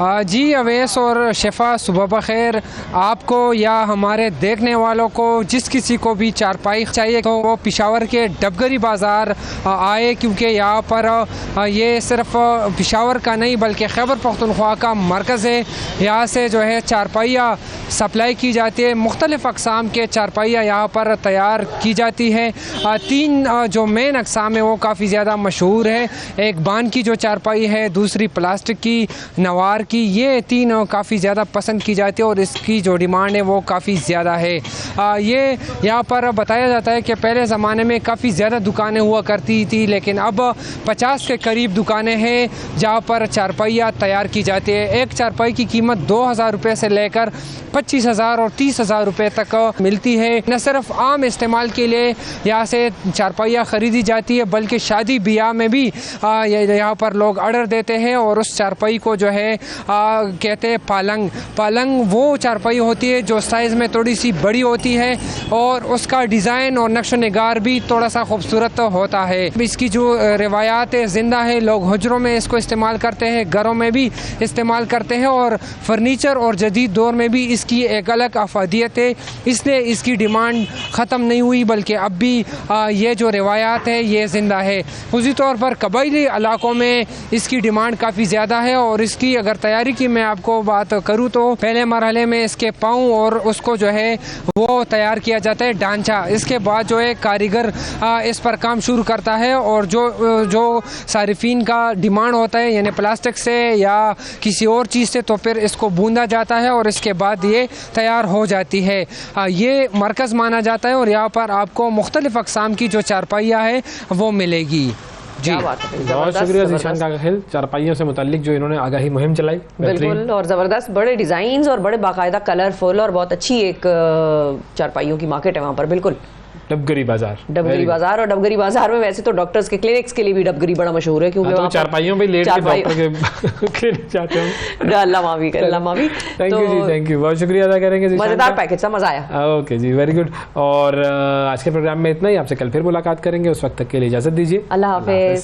Speaker 14: जी अवैस और शिफा, सुबह बखैर आपको या हमारे देखने वालों को, जिस किसी को भी चारपाई चाहिए तो वो पेशावर के डबगरी बाज़ार आए, क्योंकि यहाँ पर ये सिर्फ पेशावर का नहीं बल्कि खैबर पख्तूनख्वा का मरकज़ है। यहाँ से जो है चारपाइयाँ सप्लाई की जाती है, मुख्तलिफ़ अक़साम के चारपाइयाँ यहाँ पर तैयार की जाती है। 3 जो मेन अक़साम है वो काफ़ी ज़्यादा मशहूर है, एक बान की जो चारपाई है, दूसरी प्लास्टिक की, नवार की, ये 3 काफ़ी ज़्यादा पसंद की जाती है और इसकी जो डिमांड है वो काफ़ी ज़्यादा है। ये यहाँ पर बताया जाता है कि पहले ज़माने में काफ़ी ज़्यादा दुकानें हुआ करती थी, लेकिन अब 50 के करीब दुकानें हैं जहाँ पर चारपाइयाँ तैयार की जाती है। एक चारपाई की कीमत 2000 रुपये से लेकर 25,000 और 30,000 रुपये तक मिलती है। न सिर्फ आम इस्तेमाल के लिए यहाँ से चारपाइयाँ ख़रीदी जाती है, बल्कि शादी ब्याह में भी यहाँ पर लोग ऑर्डर देते हैं और उस चारपाई को जो है कहते हैं पालंग। पालंग वो चारपाई होती है जो साइज़ में थोड़ी सी बड़ी होती है और उसका डिज़ाइन और नक्श निगार भी थोड़ा सा खूबसूरत होता है। इसकी जो रिवायात ज़िंदा है, लोग हुजरों में इसको इस्तेमाल करते हैं, घरों में भी इस्तेमाल करते हैं और फर्नीचर और जदीद दौर में भी इसकी एक अलग अफादियत है, इसलिए इसकी डिमांड ख़त्म नहीं हुई बल्कि अब भी ये जो रिवायात है ये ज़िंदा है। खुशी तौर पर कबायली इलाकों में इसकी डिमांड काफ़ी ज़्यादा है और इसकी अगर तैयारी की मैं आपको बात करूँ तो पहले मरहले में इसके पाँव और उसको जो है वो तैयार किया जाता है ढांचा। इसके बाद जो है कारीगर इस पर काम शुरू करता है और जो सारिफीन का डिमांड होता है यानी प्लास्टिक से या किसी और चीज़ से, तो फिर इसको बूंदा जाता है और इसके बाद ये तैयार हो जाती है। ये मरकज़ माना जाता है और यहाँ पर आपको मुख्तलिफ़ अक़साम की जो चारपाइयाँ है वो मिलेगी। जी
Speaker 2: बहुत शुक्रिया ज़ीशान काका, चारपाइयों से मुताल्लिक जो इन्होंने आगाही मुहिम चलाई।
Speaker 1: बिल्कुल, और ज़बरदस्त बड़े डिज़ाइंस और बड़े बाकायदा कलरफुल और बहुत अच्छी एक चारपाइयों की मार्केट है वहाँ पर। बिल्कुल,
Speaker 2: डबगरी बाजार।
Speaker 1: डबगरी बाजार, और डबगरी बाजार में वैसे तो डॉक्टर्स के क्लिनिक्स के लिए भी डबगरी बड़ा मशहूर है क्योंकि
Speaker 2: तो चारपाइयों पे लेट के डॉक्टर के क्लिनिक जाते हैं।
Speaker 1: अल्लाह माफी करे, अल्लाह माफी।
Speaker 2: थैंक यू जी, थैंक यू, बहुत शुक्रिया अदा करेंगे।
Speaker 1: मजेदार पैकेज था, मजा आया।
Speaker 2: ओके जी, वेरी गुड। और आज के प्रोग्राम में इतना ही, आपसे कल फिर मुलाकात करेंगे, उस वक्त तक के लिए इजाजत दीजिए।
Speaker 1: अल्लाह हाफिज।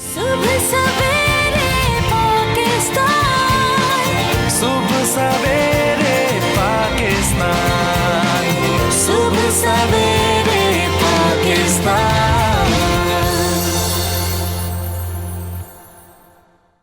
Speaker 4: सुबह सवेरे पाकिस्तान,
Speaker 12: सुबह सवेरे पाकिस्तान,
Speaker 4: सुबह सवेरे